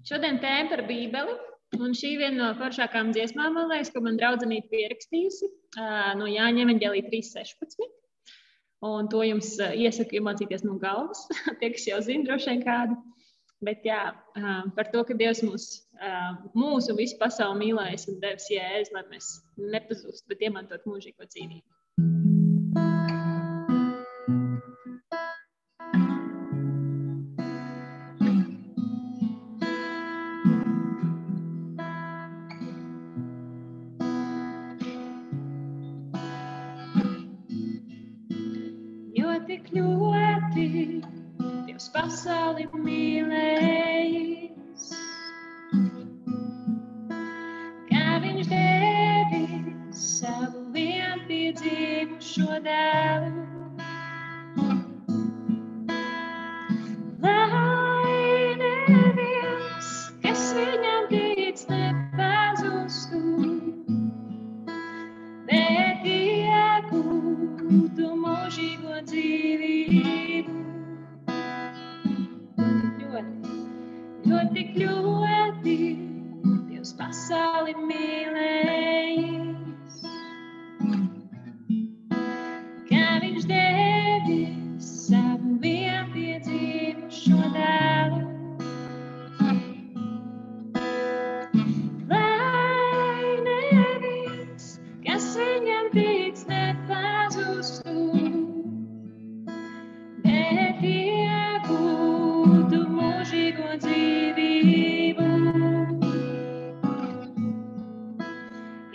Šodien tēma par Bībeli. Un šī viena no foršākām dziesmām, man liekas, ko man draudzenīte pierakstījusi no Jāņa evaņģēlija 3.16. Un to jums iesaku iemācīties no galvas. Tie, kas jau zina, droši vien kādu. Bet jā, par to, ka Dievs mūsu visu pasauli mīlēs un devis Jēzu, lai mēs nepazūst, bet iemantot mūžīgo dzīvību. Tik ļoti Dievs pasauli mīlējis, kā viņš devis savu vienpiedzimušo dēlu, lai neviens, kas viņam tic, nepazustu, bet iegūtu mūžīgo dzīvību. Tik ļoti Dievs pasauli mīlējis, kā viņš devis savu vienpiedzimušo dēlu, lai neviens, kas viņam tic, nepazustu, bet iegūtu mūžīgo dzīvību.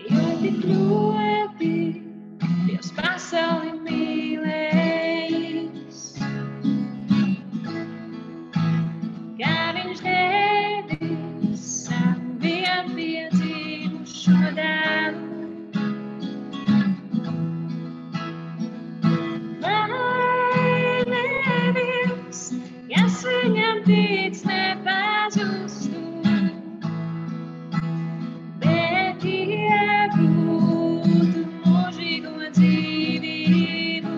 Jo tik ļoti Dievs pasauli mīlējis, kā viņš devis savu vienpiedzimušo dēlu, viņam tic, nepazustu, bet iegūtu mūžīgo dzīvību.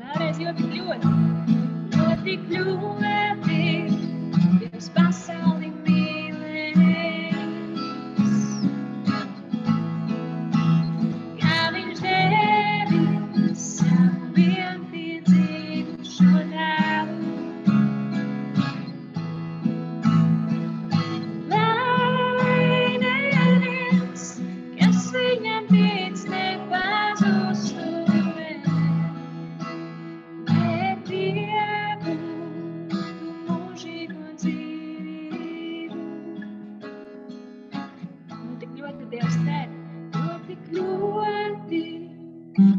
Vēlreiz, jo tik ļoti Dievs pasauli mīlējis, kā viņš devis savu vienpiedzimušo dēlu,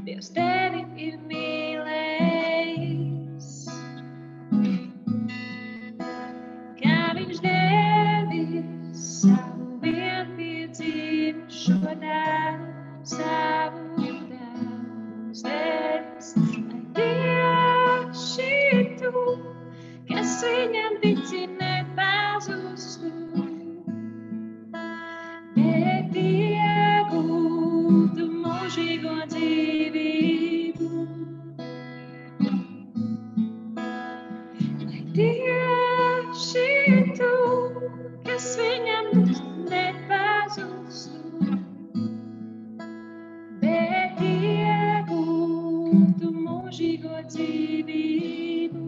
Dievs tevi ir mīlējis, kā viņš devis savu vienpiedzimušo dēlu, savu dēlu mums devis, lai tieši tu, kas viņam tici, nepazustu, bet iegūtu mūžīgo dzīvību. Lai tieši tu, kas viņam nepazustu, bet iegūtu mūžīgo dzīvību.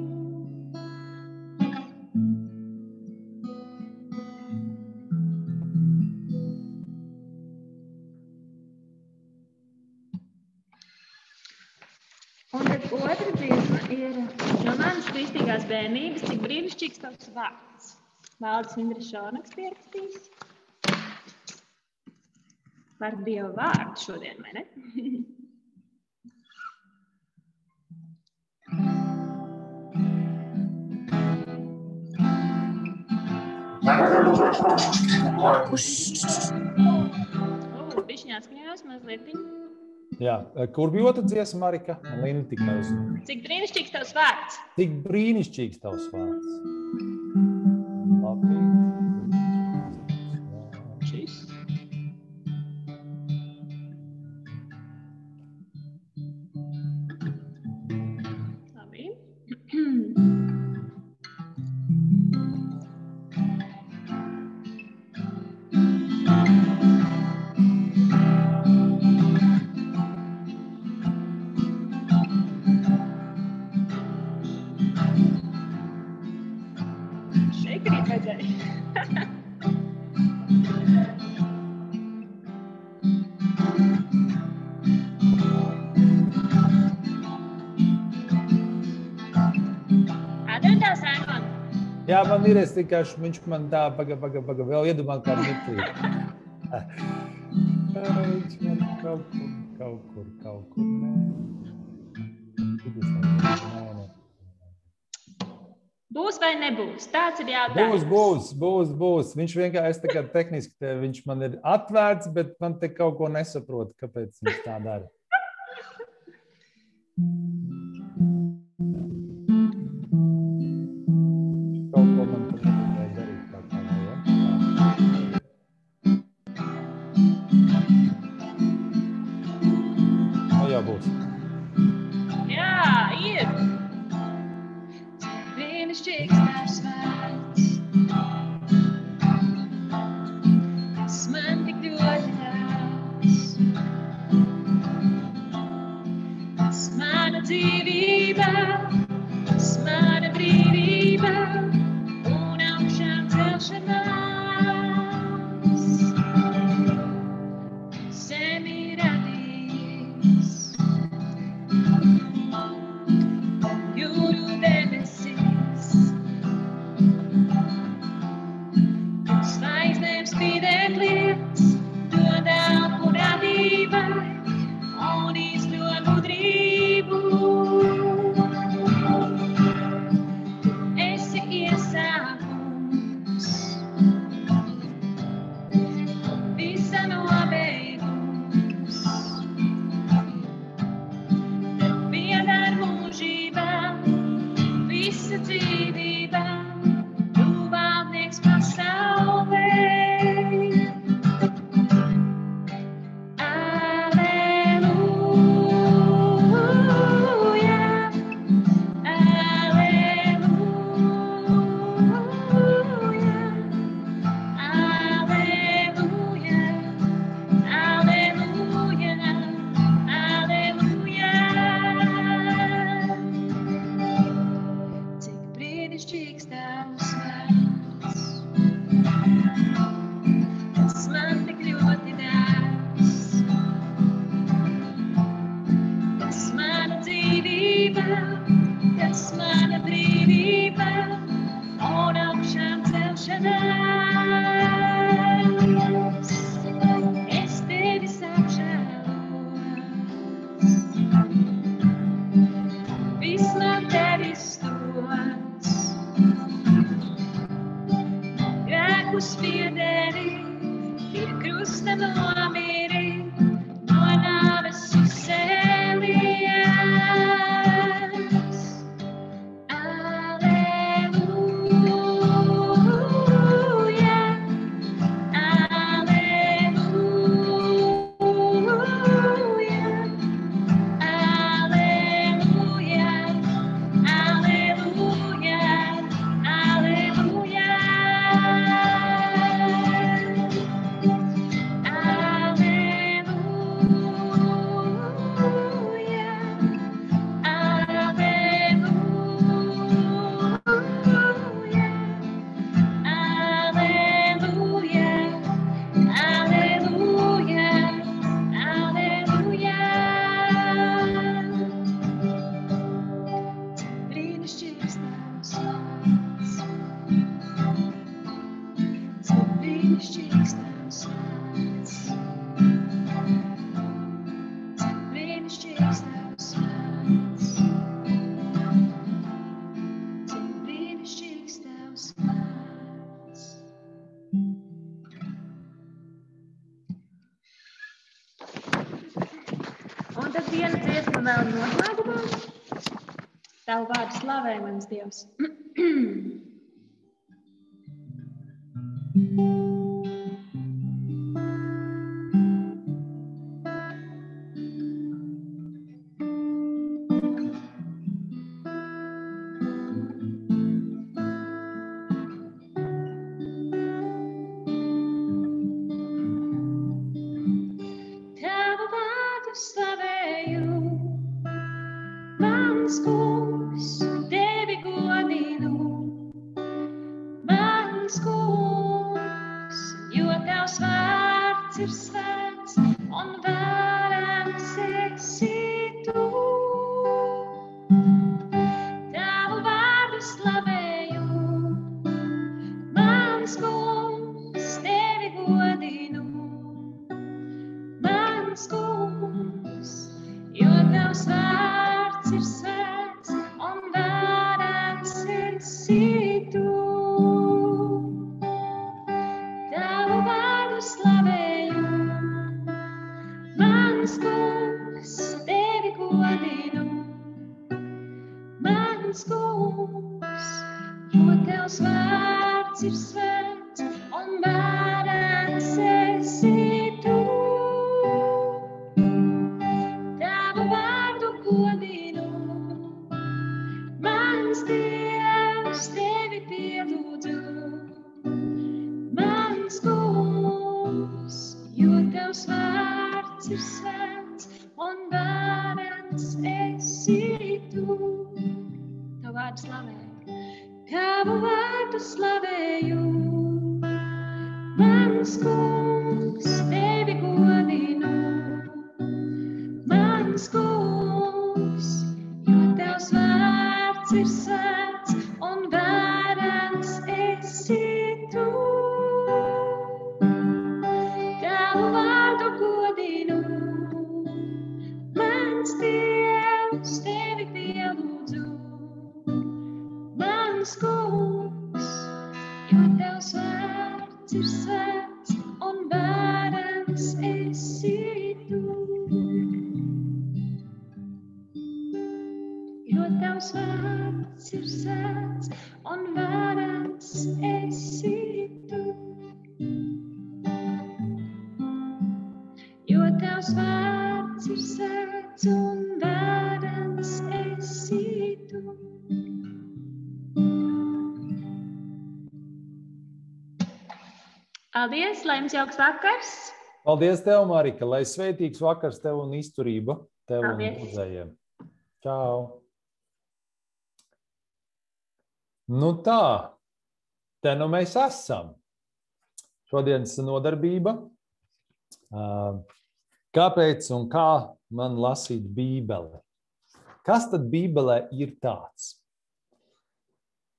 Un tad otra dziesma ir no manas kristīgās bērnības, cik brīnišķīgs tavs vārds. Valdis Indris Šornaks pierakstījis par Dieva vārdu šodien, vai ne? Bišķiņā atskaņojos mazliet. Jā, kur bija otra dziesma, Marika? Lina tik neuzzina. Cik brīnišķīgs tavs vārds? Cik brīnišķīgs tavs vārds. Labi. Šis. Labi. Iekrīt vajadzēja. Atradās ēkonu? Jā, man ir, es tikai viņš man tā, paga, vēl iedomāt kā mitrī. Viņš man kaut kur, nē. Būs vai nebūs? Tāds ir jautājums. Būs. Viņš vienkārši, es tagad tehniski, viņš man ir atvērts, bet man te kaut ko nesaprot, kāpēc viņš tā dara. Kaut ko man tur nevajag darīt tā kā vajag. Jā, būs. Jā, ir. Brīnišķīgs tavs vārds. Tas man tik ļoti dāvs. Tas mana dzīvība, tas mana brīvība un augšām celšanās. Zemi radījis, jūru debesis, zvaigznēm spīdēt lietas, dod elpu radībai un izdod gudrību. Esi iesākums, visa nobeigums. Tev pieder mūžība, visa dzīvība, tu valdnieks pasaulē. Alleluja, alleluja, alleluja, alleluja, alleluja. Cik brīnišķīgs tavs vārds, tas man tik ļoti dāvs. Tas mana dzīvība, tas mana brīvība un augšām celšanās. Es tevi apžēlos, viss man tevis dots. Grēku spiedeni, pie krusta nomiri, no nāves uzcēlies. Alleluja, alleluja, alleluja, alleluja, alleluja. Brīnišķīgs tavs vārds, cik brīnišķīgs tavs vārds, cik brīnišķīgs tavs vārds, cik brīnišķīgs tavs vārds. Un tad viena dziesma vēl noslēgumā. Tavu vārdu slavē, mans Dievs. Tavu vārdu slavēju, mans kungs, tevi godinu. vārds ir svēts un varens esi tu. Tavu vārdu slavēju, mans kungs, tevi godinu. Mans kungs, jo tavs vārds ir svēts un varens esi tu. Tavu vārdu slavēju, mans kungs, tevi godinu. Mans kungs, jo tavs vārds ir svēts un varens esi tu. Tavu vārdu godinu, mans Dievs, tevi pielūdzu. Mans kungs, jo tavs vārds ir svēts un varens esi tu. Tavu vārdu slavēju, tavu vārdu slavēju. Mans kungs, tevi godinu. Mans kungs, jo tavs vārds ir svēts un varens esi tu. Tavu vārdu godinu, mans Dievs, tevi pielūdzu. Mans kungs, jo tavs vārds ir svēts un varens esi tu. Jo tavs vārds ir svēts un varens esi tu. Jo tavs vārds ir svēts un varens esi tu. Paldies, lai jums jauks vakars. Paldies tev, Marika, lai sveitīgs vakars tev un izturība tev Paldies. un lūdzējiem. Čau! Nu tā, te nu mēs esam. Šodienas nodarbība. Kāpēc un kā man lasīt Bībeli? Kas tad Bībelē ir tāds?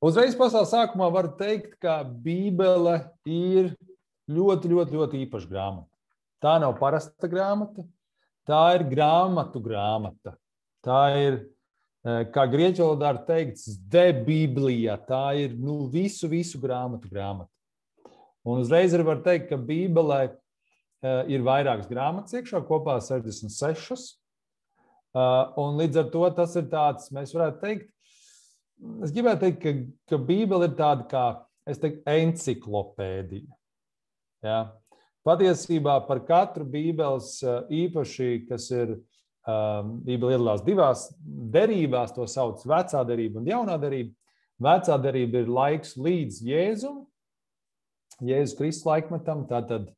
Uzreiz pašā sākumā var teikt, ka Bībele ir ļoti īpaša grāmata. Tā nav parasta grāmata, tā ir grāmatu grāmata. Tā ir, kā grieķu valodā teikts, de Biblija. Tā ir visu grāmatu grāmata. Un uzreiz var teikt, ka Bībelē ir vairākas grāmatas iekšā, kopā 66. Un līdz ar to tas ir tāds, mēs varētu teikt, es gribētu teikt, ka Bībele ir tāda kā, es teiktu, enciklopēdija. Ja? Patiesībā par katru Bībeles īpaši, kas ir, Bībele iedalās divās derībās, to sauc vecā derība un jaunā derība. Vecā derība ir laiks līdz Jēzus Kristus laikmetam, tātad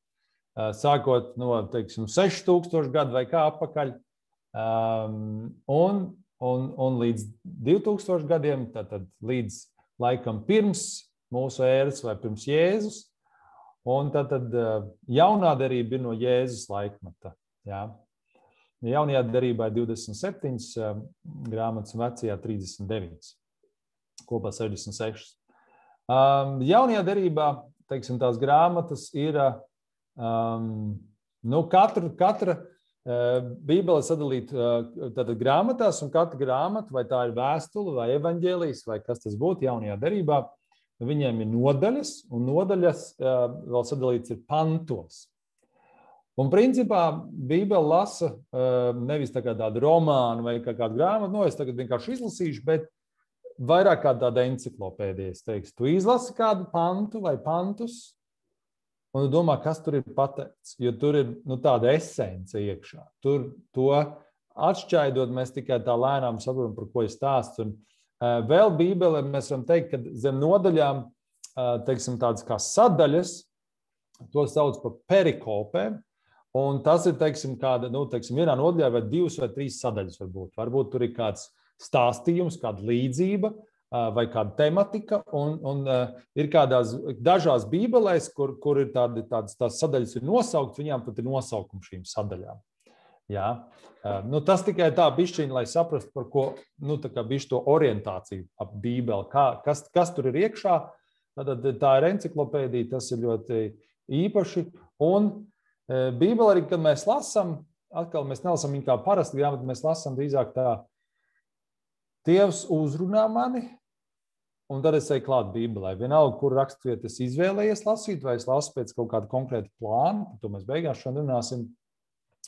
sākot no, teiksim, 6000 gadu vai kā apakaļ, un līdz 2000 gadiem, tātad līdz laikam pirms mūsu ēras vai pirms Jēzus, un tātad jaunā derība ir no Jēzus laikmeta. Jā. Jaunajā derībā ir 27 grāmatas un vecajā 39, kopā 66. Jaunajā derībā, teiksim, tās grāmatas ir, katra Bībele sadalīta grāmatās, un katra grāmata, vai tā ir vēstule, vai evaņģēlijs, vai kas tas būtu jaunajā derībā, viņiem ir nodaļas, un nodaļas vēl sadalīts ir pantos. Un principā Bībele lasa nevis tā kā tādu romānu vai kā kādu grāmatu, es tagad vienkārši izlasīšu, bet vairāk kā tāda enciklopēdija, es teikšu. Tu izlasi kādu pantu vai pantus, un tu domā, kas tur ir pateikts, jo tur ir tāda esence iekšā. Tur to atšķaidot, mēs tikai tā lēnām saprotam, par ko ir stāsts. Un vēl Bībelē mēs varam teikt, ka zem nodaļām, teiksim, tādas kā sadaļas, to sauc par perikopēm, un tas ir, teiksim, kāda, vienā nodaļā vai 2 vai 3 sadaļas varbūt. Varbūt tur ir kāds stāstījums, kāda līdzība, vai kāda tematika, un ir dažās bībelēs, kur ir tādas sadaļas ir nosauktas, viņām pat ir nosaukumi šīm sadaļām. Jā. Tas tikai tā bišķiņ, lai saprastu, par ko, tā kā bišķi to orientāciju ap bībeli, kas tur ir iekšā. Tad tā ir enciklopēdija, tas ir ļoti īpaši, un bībeli arī, kad mēs lasām, atkal mēs nelasām viņu kā parasti grāmatu, mēs lasām drīzāk tā, Dievs uzrunā mani, un tad es eju klāt bībelē. Vienalga, kur raksturvietu es izvēlējies lasīt, vai es lasu pēc kaut kāda konkrēta plāna, par to mēs beigās šodien runāsim.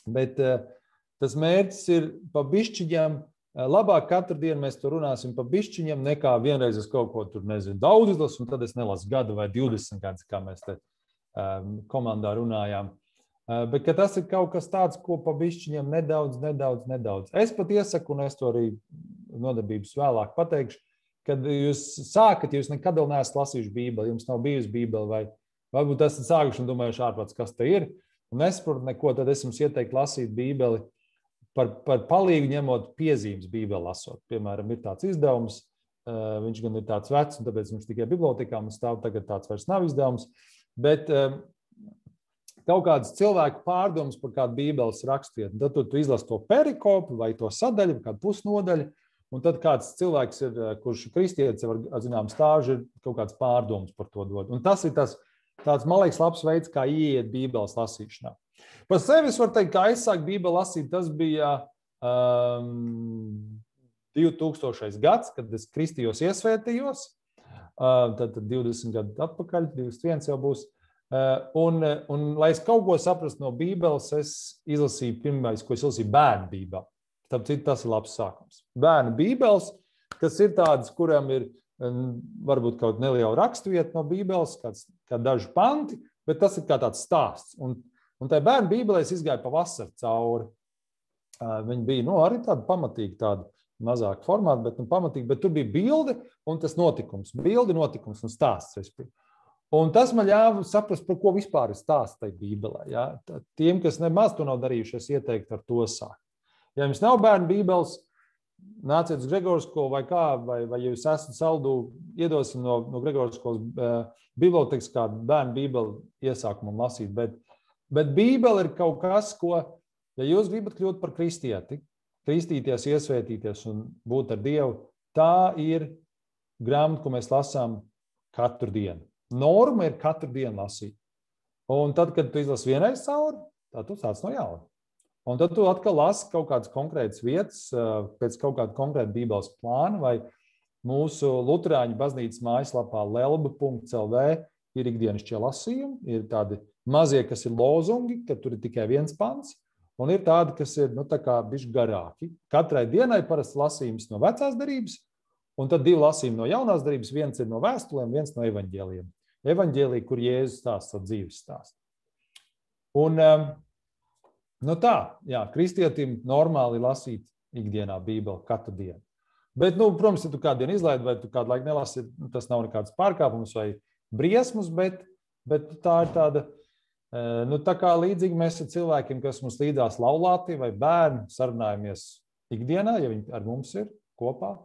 Bet tas mērķis ir pa bišķiņam, labāk katru dienu mēs to runāsim pa bišķiņam, nekā vienreiz es kaut ko tur daudz izlasu, un tad es nelasu gadu vai 20 gadus, kā mēs te komandā runājām. Bet ka tas ir kaut kas tāds, ko pa bišķiņam nedaudz. Es pat iesaku, un es to arī nodarbības vēlāk pateikšu, kad jūs sākat, jūs nekad vēl neesat lasījuši bībeli, jums nav bijusi bībeli, vai varbūt esat sākuši un domājuši ārprāts, kas te ir, un nesaprotat neko, tad es jums ieteiktu lasīt bībeli par palīgu ņemot piezīmes bībeli lasot. Piemēram, ir tāds izdevums, viņš gan ir tāds vecs, un tāpēc viņš tikai bibliotekā mums stāv, tagad tāds vairs nav izdevums, bet kaut kādas cilvēku pārdomas par kādu bībeles rakstvieti. Tad tu izlasi to perikopu vai to sadaļu, kādu pusnodaļu, un tad kāds cilvēks ir, kurš kristietis ar zinām stāžu, ir kaut kāds pārdomas par to dod. Un tas ir tāds, man liekas, labs veids, kā ieiet bībeles lasīšanā. Par sevi es varu teikt, kā es sāku bībeli lasīt, tas bija 2000. Gads, kad es kristījos iesvētījos, tad 20 gadu atpakaļ, 21 jau būs. Un lai es kaut ko saprastu no bībeles, es izlasīju pirmais, ko es izlasīju bērnu bībeli. Tāpēc tas ir labs sākums. Bērnu bībeles, kas ir tādas, kurām ir varbūt kaut neliela rakstvieta no bībeles, kā daži panti, bet tas ir kā tāds stāsts. Un tai bērnu bībelē es izgāju pavasaru cauri. Viņi bija arī tāda pamatīga, tāda mazāka formāta, bet pamatīga, bet tur bija bilde un tas notikums. Bilde, notikums un stāsts. Un tas man ļāva saprast, par ko vispār ir stāsts tai bībelē. Ja? Tiem, kas nemaz to nav darījuši, es ieteiktu ar to sākt. Ja jums nav bērnu bībeles, nāciet uz Gregoras skolu vai kā, vai jūs esat Saldū, iedosim no Gregoras skolas bibliotekas kādu bērnu bībeli iesākumam lasīt. Bet bībele ir kaut kas, ko, ja jūs gribat kļūt par kristieti, kristīties, iesvētīties un būt ar Dievu, tā ir grāmata, ko mēs lasām katru dienu. Norma ir katru dienu lasīt. Un tad, kad tu izlasi vienreiz cauri, tad tu sāc no jauna. Un tad tu atkal lasi kaut kādas konkrētas vietas, pēc kaut kāda konkrēta bībeles plāna, vai mūsu Luterāņu baznīcas mājaslapā lelba.lv ir ikdienišķie lasījumi, ir tādi mazie, kas ir lozungi, ka tur ir tikai viens pants, un ir tādi, kas ir tā kā bišķi garāki. Katrai dienai parasti lasījums no vecās darības, un tad 2 lasījumi no jaunās darības, viens ir no vēstulēm, viens no evaņģēlijiem. Evaņģēlija, kur Jēzus stāsta savu dzīves stāstu. Un tā, jā, kristietim normāli lasīt ikdienā bībeli katru dienu. Bet, protams, ja tu kādu dienu izlaidi vai tu kādu laiku nelasi, tas nav nekāds pārkāpums vai briesmas, bet tā ir tāda, tā kā līdzīgi mēs ar cilvēkiem, kas mums līdzās laulāti vai bērni sarunājamies ikdienā, ja viņi ar mums ir kopā,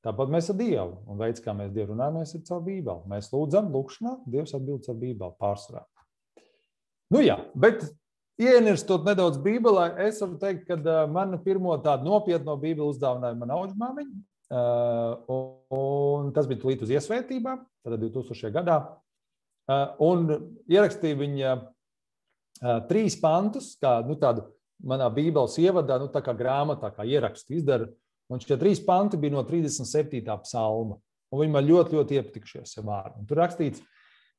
tāpat mēs ar Dievu. Un veids, kā mēs Dievu runājamies, ir caur bībeli. Mēs lūdzam, lūkšanā, Dievs atbild caur bībeli pārsvarā. Jā, bet ienirstot nedaudz bībelē, es varu teikt, ka man pirmo tādu nopietno bībeli uzdāvināja mana auģmāmiņa, un tas bija tūlīt uz iesvētībām, tad 2000. gadā, un ierakstīja viņa 3 pantus, kā tādu manā bībeles ievadā, tā kā grāmatā, kā ierakstu izdara, un šie 3 panti bija no 37. psalma, un viņi man ļoti, ļoti iepatikušies vārdi. Un tur rakstīts,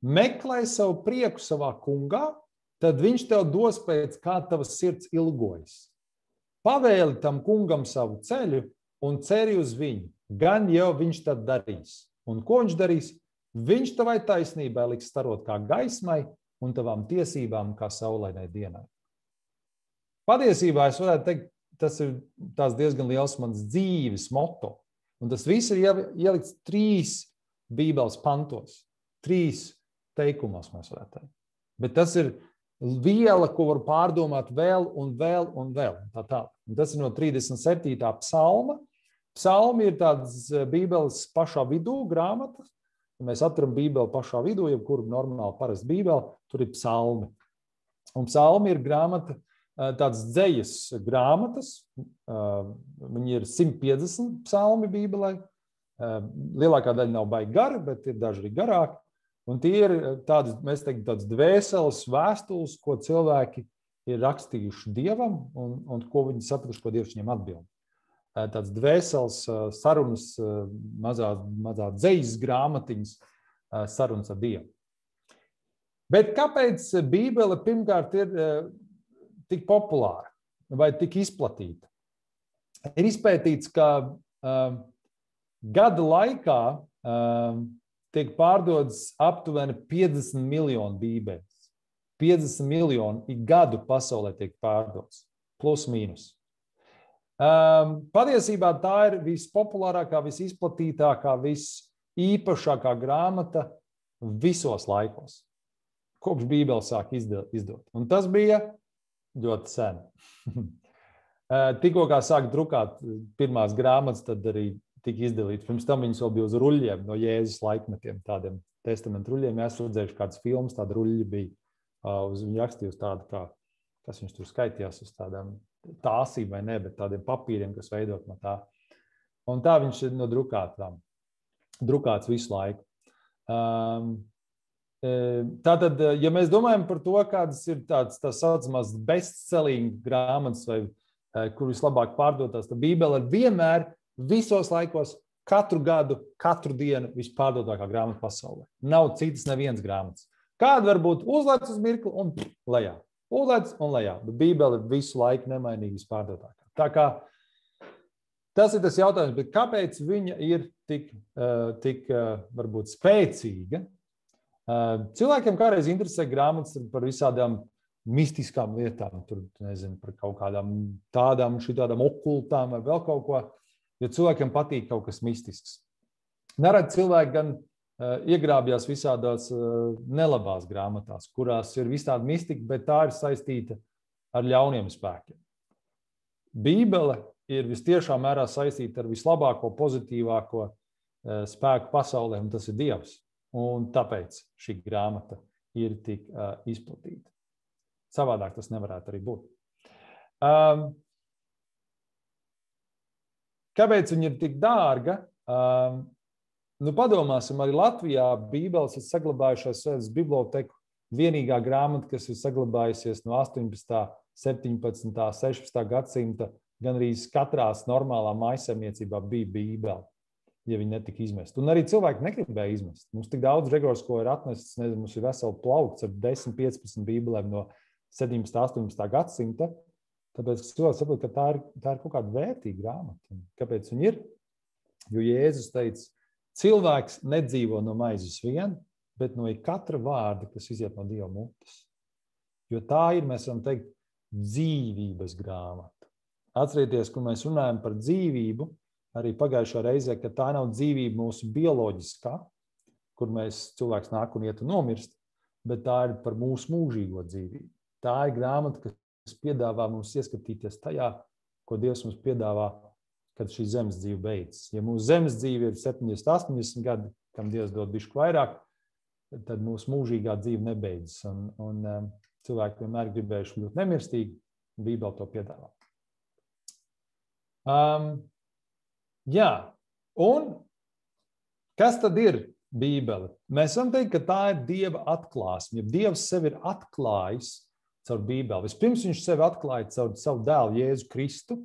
meklē savu prieku savā kungā, tad viņš tev dos pēc kā tavas sirds ilgojas. Pavēli tam kungam savu ceļu un ceri uz viņu, gan jau viņš tad darīs. Un ko viņš darīs? Viņš tavai taisnībai liks starot kā gaismai un tavām tiesībām kā saulainai dienai. Patiesībā es varētu teikt, tas ir diezgan liels mans dzīves moto. Un tas viss ir ielikts 3 bībeles pantos, 3 teikumos mēs varētu teikt. Bet tas ir viela, ko var pārdomāt vēl un vēl un vēl. Tā. Un tas ir no 37. psalma, Psalmi ir tādas Bībeles pašā vidū grāmatas. Ja mēs atveram Bībeli pašā vidū, jebkuru normāli parasti Bībeli, tur ir psalmi. Un psalmi ir grāmata, tādas dzejas grāmatas. Viņi ir 150 psalmi Bībelē. Lielākā daļa nav baigi gari, bet ir daži arī garāki. Un tie ir tādas, mēs teiktu, tādas dvēseles vēstules, ko cilvēki ir rakstījuši Dievam un ko viņi sapratuši, ko Dievs viņiem atbild. Tāds dvēseles sarunas, mazā dzejas grāmatiņas sarunas ar Dievu. Bet kāpēc Bībele pirmkārt ir tik populāra vai tik izplatīta? Ir izpētīts, ka gada laikā tiek pārdodas aptuveni 50 miljonu bībeles. 50 miljoni ik gadu pasaulē tiek pārdodas, plus mīnus. Patiesībā tā ir vispopulārākā, visizplatītākā, visīpašākā grāmata visos laikos, kopš Bībele sāk izdot. Un tas bija ļoti sen. Tikko kā sāk drukāt pirmās grāmatas, tad arī tika izdalīts. Pirms tam viņas vēl bija uz ruļļiem no Jēzus laikmetiem, tādiem testamentu ruļļiem. Mēs redzējuši kādas filmas, tāda ruļļi bija. Viņi rakstīja uz tādu, kas viņš tur skaitījās, uz tādām tāsīm vai ne, bet tādiem papīriem, kas veidot no tā. Un tā viņš ir no drukāts visu laiku. Tātad, ja mēs domājam par to, kādas ir tās saucamās bestselling grāmatas, vai kur vislabāk pārdotās, tad Bībele ir vienmēr visos laikos, katru gadu, katru dienu vispārdotākā grāmata pasaulē. Nav citas nevienas grāmatas. Kāda var būt uzlēc uz mirkli un lejā. Uzlēc un lejā. Bet Bībele ir visu laiku nemainīgi vispārdotākā. Tā kā tas ir tas jautājums, bet kāpēc viņa ir tik varbūt spēcīga? Cilvēkiem kādreiz interesē grāmatas par visādām mistiskām lietām, tur, nezinu, par kaut kādām tādām, šitādām okultām vai vēl kaut ko. Jo cilvēkiem patīk kaut kas mistisks. Nerad cilvēki gan iegrābjās visādās nelabās grāmatās, kurās ir visādi mistika, bet tā ir saistīta ar ļauniem spēkiem. Bībele ir vistiešām mērā saistīta ar vislabāko, pozitīvāko spēku pasaulē, un tas ir Dievs. Un tāpēc šī grāmata ir tik izplatīta. Savādāk tas nevarētu arī būt. Kāpēc viņa ir tik dārga? Padomāsim, arī Latvijā Bībeles ir saglabājušās Svētas biblioteku vienīgā grāmata, kas ir saglabājusies no 18., 17., 16. gadsimta. Gan arī katrās normālā mājsaimniecībā bija Bībele, ja viņi netika izmest. Un arī cilvēki negribēja izmest. Mums tik daudz Gregors, ko ir atnesis, nezinu, mums ir veseli plaukts ar 10-15 Bībelēm no 17. 18. gadsimta. Tāpēc cilvēks saprot, ka tā ir kaut kāda vērtīga grāmata. Kāpēc viņa ir? Jo Jēzus teica, cilvēks nedzīvo no maizes vien, bet no katra vārda, kas iziet no Dieva mutes. Jo tā ir, mēs varam teikt, dzīvības grāmata. Atcerieties, kur mēs runājam par dzīvību, arī pagājušā reizē, ka tā nav dzīvība mūsu bioloģiskā, kur cilvēks nāk un iet un nomirst, bet tā ir par mūsu mūžīgo dzīvību. Tā ir grāmata, kas piedāvā mums ieskatīties tajā, ko Dievs mums piedāvā, kad šī zemes dzīve beidzas. Ja mūsu zemes dzīve ir 70, 80 gadi, kam Dievs dod bišķi vairāk, tad mūsu mūžīgā dzīve nebeidzas. Un cilvēki vienmēr gribējuši būt nemirstīgi, Bībele to piedāvā. Un kas tad ir Bībele? Mēs varam teikt, ka tā ir Dieva atklāsme. Ja Dievs sevi ir atklājis caur Bībeli. Vispirms viņš sevi atklāja caur savu dēlu Jēzu Kristu,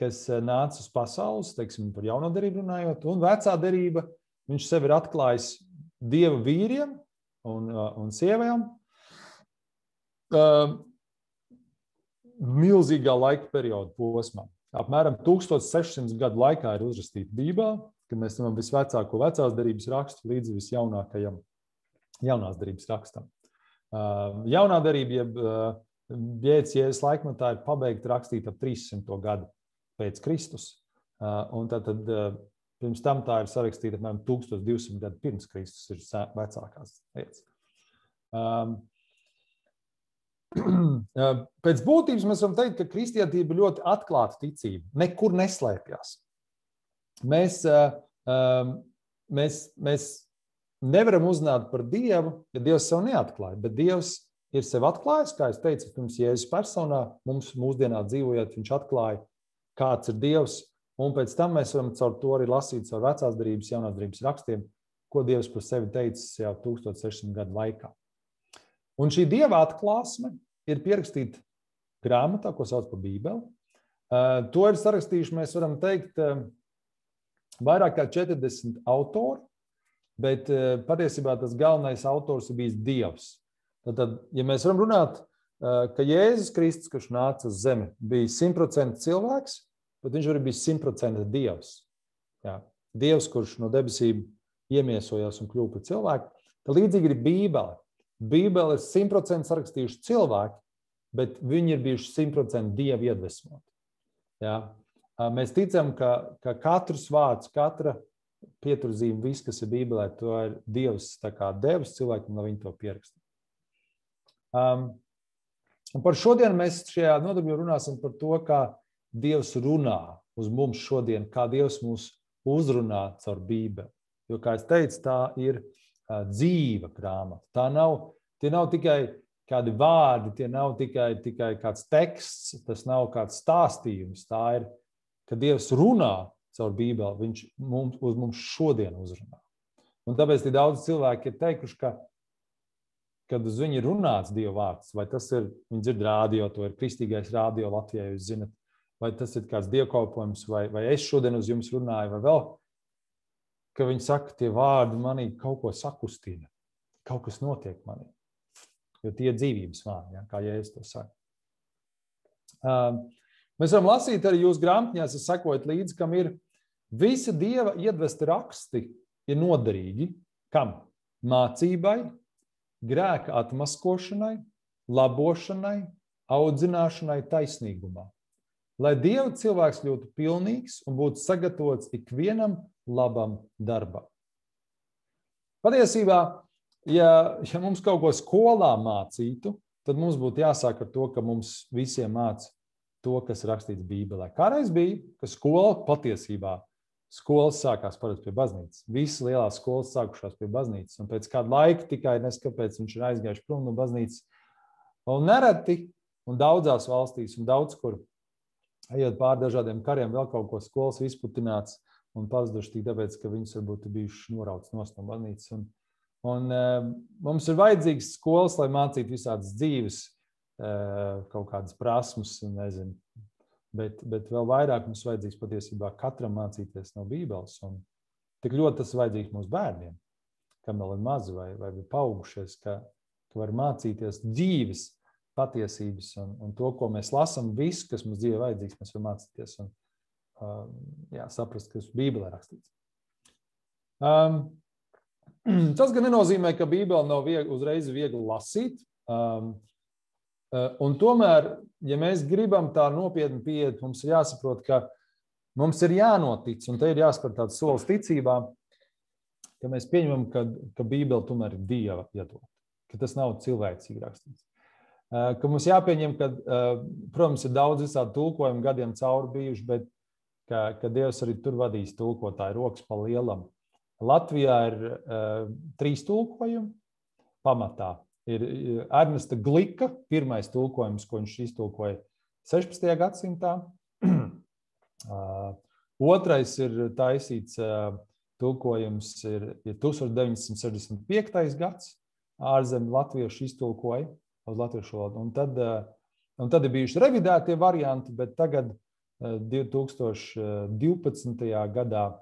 kas nāca uz pasaules, teiksim, par jauno derību runājot, un vecā derība viņš sevi ir atklājis Dieva vīriem un sievajām. Milzīgā laika perioda posmā. Apmēram 1600 gadu laikā ir uzrakstīta Bībele, kad mēs zinām visvecāko vecās derības rakstu līdz visjaunākajam jaunās derības rakstam. Jaunā derība, Jēzus laikmetā ir pabeigta rakstīt ap 300. gadu pēc Kristus. Un tad pirms tam tā ir sarakstīta apmēram 1200 gadu pirms Kristus ir vecākās lietas. Pēc būtības mēs varam teikt, ka kristietība ir ļoti atklāta ticība. Nekur neslēpjas. mēs nevaram uzzināt par Dievu, ja Dievs sev neatklāja, bet Dievs ir sev atklājis, kā es teicu, pirms Jēzus personā, mums mūsdienā dzīvojot, viņš atklāja, kāds ir Dievs, un pēc tam mēs varam caur to arī lasīt caur vecās derības, jaunās derības rakstiem, ko Dievs par sevi teicis jau 1600 gadu laikā. Un šī Dieva atklāsme ir pierakstīta grāmatā, ko sauc par Bībeli. To ir sarakstījuši, mēs varam teikt, vairāk kā 40 autori, bet patiesībā tas galvenais autors ir bijis Dievs. Tad, ja mēs varam runāt, ka Jēzus Kristus, kurš nāca uz zemi, bija 100% cilvēks, bet viņš arī bija 100% Dievs. Jā. Dievs, kurš no debesīm iemiesojās un kļuva par cilvēku. Tad līdzīgi ir Bībele. Bībele ir 100% sarakstījuši cilvēki, bet viņi ir bijuši 100% Dievu iedvesmoti. Jā. Mēs ticam, ka katrs vārds, katra pieturzīme, viss, kas ir Bībelē, to ir Dievs tā kā devis cilvēkiem, lai viņi to pierakstītu. Un par šodien mēs šajā nodarbībā runāsim par to, kā Dievs runā uz mums šodien, kā Dievs mūs uzrunā caur Bībeli. Jo, kā es teicu, tā ir dzīva grāmata. Tie nav tikai kādi vārdi, tie nav tikai kāds teksts, tas nav kāds stāstījums. Tā ir, ka Dievs runā caur Bībeli, viņš uz mums šodien uzrunā. Un tāpēc daudz cilvēki ir teikuši, kad uz viņu ir runāts Dieva vārds, vai tas ir, viņi dzird rādio, to ir kristīgais rādio Latvijā, jūs zinat, vai tas ir kāds dievkalpojums, vai es šodien uz jums runāju, vai vēl, ka viņi saka, tie vārdi manī kaut ko sakustina, kaut kas notiek manī, jo tie ir dzīvības vārdi, ja, kā Jēzus to saka. Mēs varam lasīt arī jūsu grāmatņās, es sekojat līdzi, kam ir visi Dieva iedvesti raksti ir noderīgi, kam? Mācībai, grēka atmaskošanai, labošanai, audzināšanai taisnīgumā. Lai Dieva cilvēks kļūtu pilnīgs un būtu sagatavots ikvienam labam darbam. Patiesībā, ja mums kaut ko skolā mācītu, tad mums būtu jāsāk ar to, ka mums visiem māca to, kas rakstīts Bībelē. Kādreiz bija, ka skola patiesībā skolas sākās parasti pie baznīcas. Visas lielās skolas sākušās pie baznīcas. Un pēc kāda laika tikai neskapēc viņš ir aizgājuši prom no baznīcas. Un nereti, un daudzās valstīs, un daudz kur, ejot pār dažādiem kariem, vēl kaut ko skolas izputināts un pazuduši tik tāpēc, ka viņus varbūt bijuši norauts nost no baznīcas. Un mums ir vajadzīgs skolas, lai mācītu visādas dzīves, kaut kādas prasmes, nezinu. Bet vēl vairāk mums vajadzīgs patiesībā katram mācīties no Bībeles. Un tik ļoti tas vajadzīgs mūsu bērniem, kam vēl ir mazi vai paaugušies, ka var mācīties dzīves patiesības un to, ko mēs lasām, visu, kas mums dzīvē vajadzīgs, mēs varam mācīties un saprast, kas Bībelē rakstīts. Tas gan nenozīmē, ka Bībele nav uzreiz viegli lasīt. Un tomēr, ja mēs gribam tā nopietni pieiet, mums ir jāsaprot, ka mums ir jānotic, un te ir jāspēr tāds solis ticībā, ka mēs pieņemam, ka Bībele tomēr ir Dieva iedota, ka tas nav cilvēcīgi rakstīts. Ka mums jāpieņem, ka, protams, ir daudz visādi tulkojumu gadiem cauri bijuši, bet ka Dievs arī tur vadīs tulkotāju rokas pa lielam. Latvijā ir 3 tulkojumi pamatā. Ir Ernesta Glika, pirmais tulkojums, ko viņš iztulkoja 16. gadsimtā. Otrais ir taisīts tulkojums, ir 1965. gads, ārzemju latviešu iztulkoja uz latviešu valodu. Un tad ir bijuši revidētie varianti, bet tagad 2012. gadā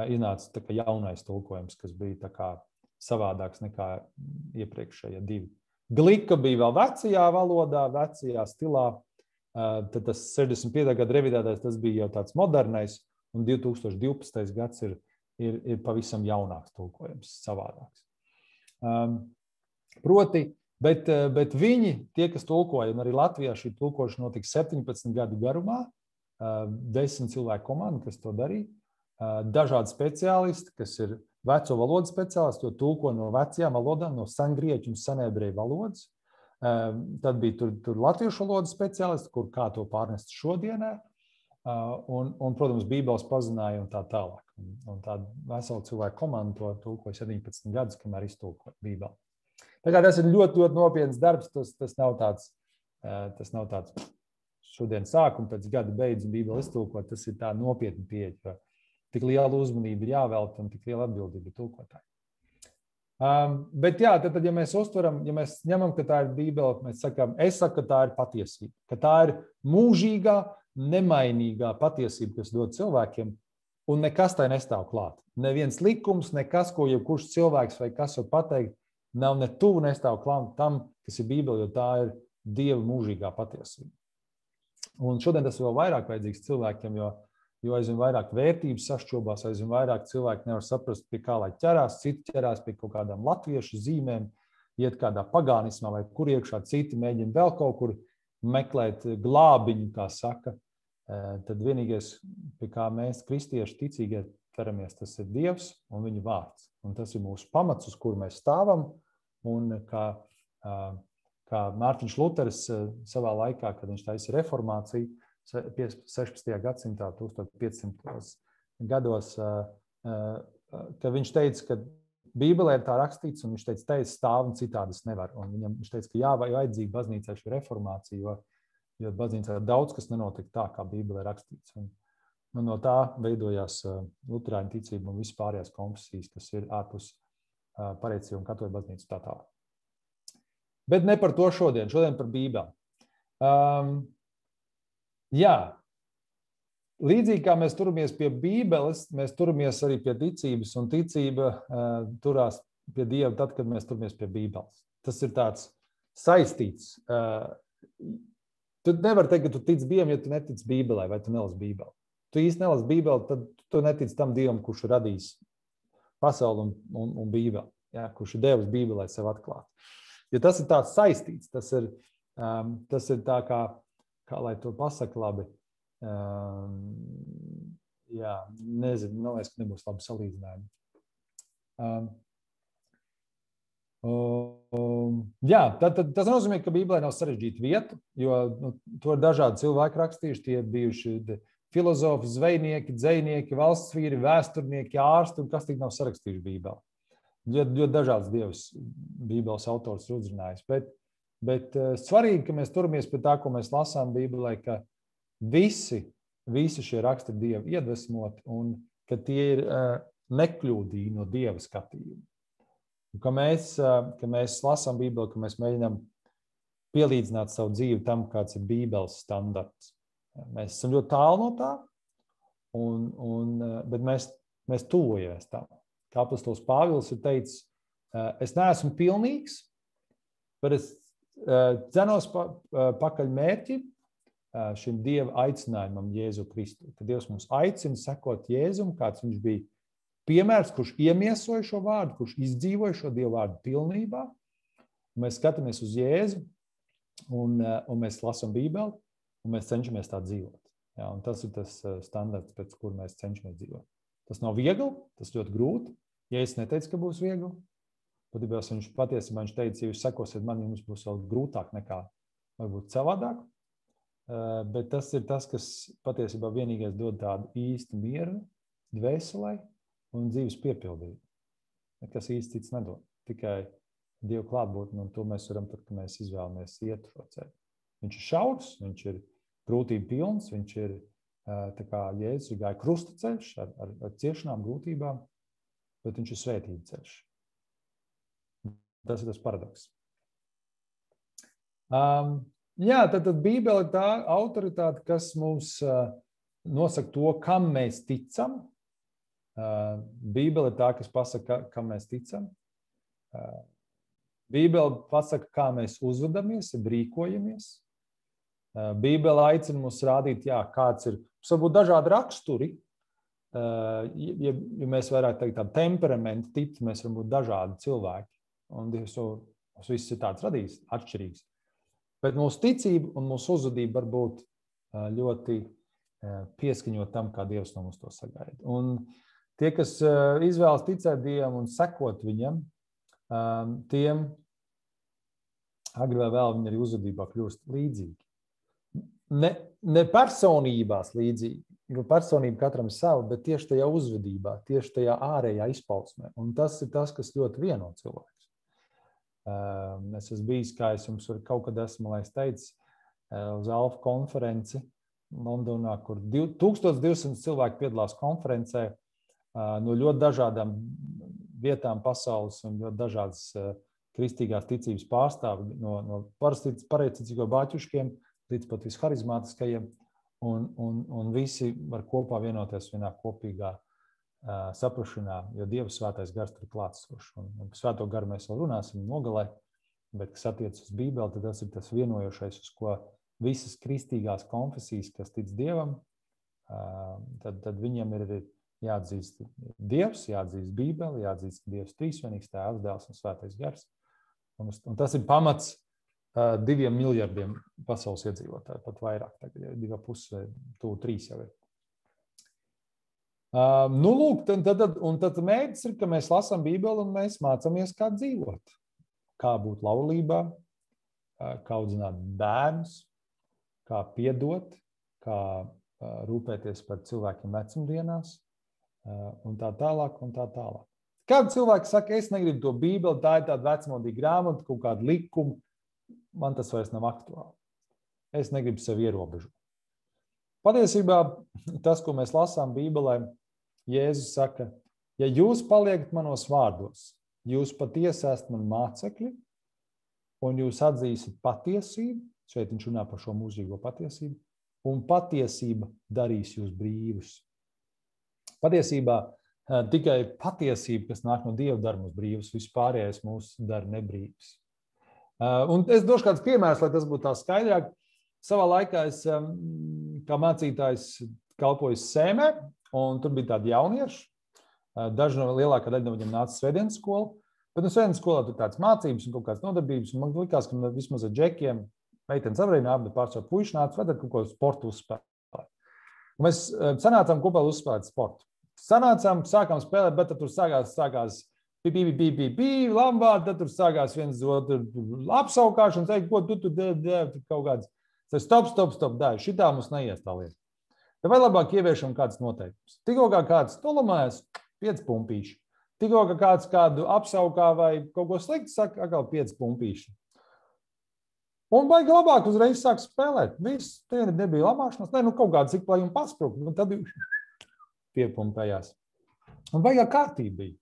iznāca tā kā jaunais tulkojums, kas bija tā kā savādāks nekā iepriekšējie 2. Glika bija vēl vecajā valodā, vecajā stilā. Tad tas 65. gada revidētais, tas bija jau tāds modernais, un 2012. gads ir pavisam jaunāks tulkojums, savādāks. Proti, bet viņi, tie, kas tulkoja, un arī Latvijā šī tulkošana notika 17 gadu garumā, 10 cilvēku komanda, kas to darīja, dažādi speciālisti, kas ir veco valodu speciālisti, jo tulko no vecajām valodām, no sengrieķu un senebreju valodas. Tad bija tur latviešu valodas speciālisti, kur kā to pārnest šodienē. un, protams, Bībeles pazināja un tā tālāk. Un tāda vesela cilvēka komanda to tulkoja 17 gadus, kamēr iztulkoja Bībeli. Tā kā tas ir ļoti, ļoti nopietns darbs, tas nav tāds šodien sākuma pēc gada beidz un Bībeli iztulkot, tas ir tā nopietni pieeja, jo tik liela uzmanība ir jāvelta un tik liela atbildība ir tulkotāji. Bet jā, tad, ja mēs uztveram, ja mēs ņemam, ka tā ir Bībele, mēs sakām, es saku, ka tā ir patiesība, ka tā ir mūžīgā, nemainīgā patiesība, kas dod cilvēkiem, un nekas tai nestāv klāt. Neviens likums, nekas, ko jebkurš cilvēks vai kas var pateikt, nav ne tuvu nestāv klāt tam, kas ir Bībele, jo tā ir Dieva mūžīgā patiesība. Un šodien tas vēl vairāk vajadzīgs cilvēkiem, jo aizvien vairāk vērtības sašķobās, aizvien vairāk cilvēki nevar saprast, pie kā lai ķerās, citi ķerās pie kaut kādām latviešu zīmēm, iet kādā pagānismā vai kur iekšā, citi mēģina vēl kaut kur meklēt glābiņu, kā saka. Tad vienīgais, pie kā mēs, kristieši ticīgie, ķeramies, tas ir Dievs un viņa vārds. Un tas ir mūsu pamats, uz kuru mēs stāvam. Un kā Mārtiņš Luteris savā laikā, kad viņš taisa reformāciju, 16. gadsimtā, 1500. gados, ka viņš teica, ka Bībelē ir tā rakstīts, un viņš teica, stāv un citādi es nevaru. Un viņš teica, ka vajadzīga baznīcai šī reformācija, jo baznīcā daudz, kas nenotika tā, kā Bībelē rakstīts. Un no tā veidojās luterāņu ticība un vispārējās konfesijas, kas ir ārpus pareicību un katoļu baznīcu tā tālāk. Bet ne par to šodien par Bībeli. Jā, līdzīgi kā mēs turamies pie Bībeles, mēs turamies arī pie ticības, un ticība turās pie Dieva tad, kad mēs turamies pie Bībeles. Tas ir tāds saistīts. Tu nevari teikt, ka tu tici Dievam, ja tu netici Bībelē vai tu nelasi Bībeli. Tu īsti nelasi Bībeli, tad tu netici tam Dievam, kurš ir radījis pasauli un Bībeli, ja, kurš ir devis Bībelē sev atklāt. Jo tas ir tāds saistīts, tas ir tā kā lai to pasaka labi. Jā, nezinu, man liekas, ka nebūs labi salīdzinājumi. Jā, tas nozīmē, ka Bībelē nav sarežģīta vieta, jo to ir dažādi cilvēki rakstījuši, tie ir bijuši filozofi, zvejnieki, dzejnieki, valsts vīri, vēsturnieki, ārsti, un kas tik nav sarakstījuši Bībelē. Ļoti dažāds Dievs Bībeles autors ir uzrunājis, bet svarīgi, ka mēs turamies pie tā, ko mēs lasām Bībelē, ka visi šie raksti ir Dieva iedvesmoti un ka tie ir nekļūdīgi no Dieva skatījuma. Ka mēs lasām Bībeli, ka mēs mēģinām pielīdzināt savu dzīvi tam, kāds ir Bībeles standarts. Mēs esam ļoti tālu no tā, bet mēs tuvojamies tam. Kā apostols Pāvils ir teicis, es neesmu pilnīgs, bet es dzenos pakaļ mērķi šim Dieva aicinājumam Jēzu Kristu. Kad Dievs mums aicina sekot Jēzum, kāds viņš bija piemērs, kurš iemiesoja šo vārdu, kurš izdzīvoja šo Dieva vārdu pilnībā. Mēs skatāmies uz Jēzu un mēs lasām Bībeli un mēs cenšamies tā dzīvot. Ja, un tas ir tas standarts, pēc kur mēs cenšamies dzīvot. Tas nav viegli, tas ļoti grūti. Ja es neteicu, ka būs viegli, patiesībā viņš teica, ja jūs sekosiet man, jums būs vēl grūtāk nekā varbūt savādāk. Bet tas ir tas, kas patiesībā vienīgais dod tādu īstu mieru dvēselē un dzīves piepildību. Nekas īsti cits nedod. Tikai Dieva klātbūtne, un to mēs varam tad, kad mēs izvēlamies iet šo ceļu. Viņš ir šaurs, viņš ir grūtību pilns, viņš ir tā kā Jēzus gāja krusta ceļš ar ciešanām, grūtībām, bet viņš ir svētību ceļš. Tas ir tas paradoks. Jā, tad Bībele ir tā autoritāte, kas mums nosaka to, kam mēs ticam. Bībele ir tā, kas pasaka, kam mēs ticam. Bībele pasaka, kā mēs uzvedamies, rīkojamies. Bībele aicina mums rādīt, kāds ir. Mums var būt dažādi raksturi. Ja mēs vairāk teikt tādu temperamentu tipu, mēs varam būt dažādi cilvēki. Un Dievs viss ir tāds radījis, atšķirīgs. Bet mūsu ticība un mūsu uzvedība var būt ļoti pieskaņot tam, kā Dievs no mums to sagaida. Un tie, kas izvēlas ticēt Dievam un sekot viņam, tiem agri vai vēl viņi arī uzvedībā kļūst līdzīgi. ne personībās līdzīgi, jo personība katram savu, bet tieši tajā uzvedībā, tieši tajā ārējā izpausmē. Un tas ir tas, kas ļoti vieno cilvēks. Es esmu bijis, kā es jums kaut kad esmu, lai es teicu, uz Alfa konferenci Londonā, kur 1200 cilvēki piedalās konferencē no ļoti dažādām vietām pasaules un ļoti dažādas kristīgās ticības pārstāvi, no pareizticīgo bāķuškiem līdz pat visharizmātiskajiem, un visi var kopā vienoties vienā kopīgā saprašanā, jo Dieva svētais gars tur klātsošs. Un par svēto garu mēs vēl runāsim nogalē, bet, kas attiec uz Bībeli, tad tas ir tas vienojošais, uz ko visas kristīgās konfesijas, kas tic Dievam, tad viņiem ir jāatzīst Dievs, jāatzīst Bībeli, jāatzīst Dievs trīsvienīgs, Tēvs, Dēls un svētais gars. Un tas ir pamats 2 miljardiem pasaules iedzīvotāju, pat vairāk, tagad 2,5, tuvu 3 jau ir. Lūk, tad mērķis ir, ka mēs lasām Bībeli un mēs mācāmies, kā dzīvot, kā būt laulībā, kā audzināt bērnus, kā piedot, kā rūpēties par cilvēkiem vecumdienās un tā tālāk un tā tālāk. Kādi cilvēki saka, es negribu to Bībeli, tā ir tāda vecmodīga grāmata, kaut kāda likuma, man tas vairs nav aktuāli. Es negribu sevi ierobežot. Patiesībā tas, ko mēs lasām Bībelē, Jēzus saka, ja jūs paliekat manos vārdos, jūs patiesi esat mani mācekļi, un jūs atzīsiet patiesību, šeit viņš runā par šo mūžīgo patiesību, un patiesība darīs jūs brīvus. Patiesībā tikai patiesība, kas nāk no Dieva, dara mūs brīvus, vispārējais mūs dara nebrīvus. Un es došu kādus piemērus, lai tas būtu tā skaidrāk. Savā laikā es kā mācītājs kalpoju Sēmē, un tur bija tādi jaunieši. Daži no lielākā daļa no viņiem nāca svētdienas skolu, bet no svētdienas skolā tur tādas mācības un kaut kādas nodarbības. Man likās, ka vismaz ar džekiem meitenes arī nāk, bet pārsvarā puiši nāca, vai tad kaut ko sportu uzspēlēt. Un mēs sanācām kopā uzspēlēt sportu. Sākām spēlēt, bet tad tur sākās lambāt, tad tur sākās viens otru apsaukāšana, teikt, ko tu kaut kāds. Stop, dāj, šitā mums neies tā lieta. Vai labāk ieviešam kādas noteikumus. Tikko kā kāds tolamājas, 5 pumpīši. Tikko kā kāds kādu apsaukā vai kaut ko slikti saka, atkal 5 pumpīši. Un baigi labāk uzreiz sāk spēlēt. Viss, tie nebija lamāšanas, kaut kāds ik plājumi pasprūk, un tad piepumpējās. Un baigā kārtība bija.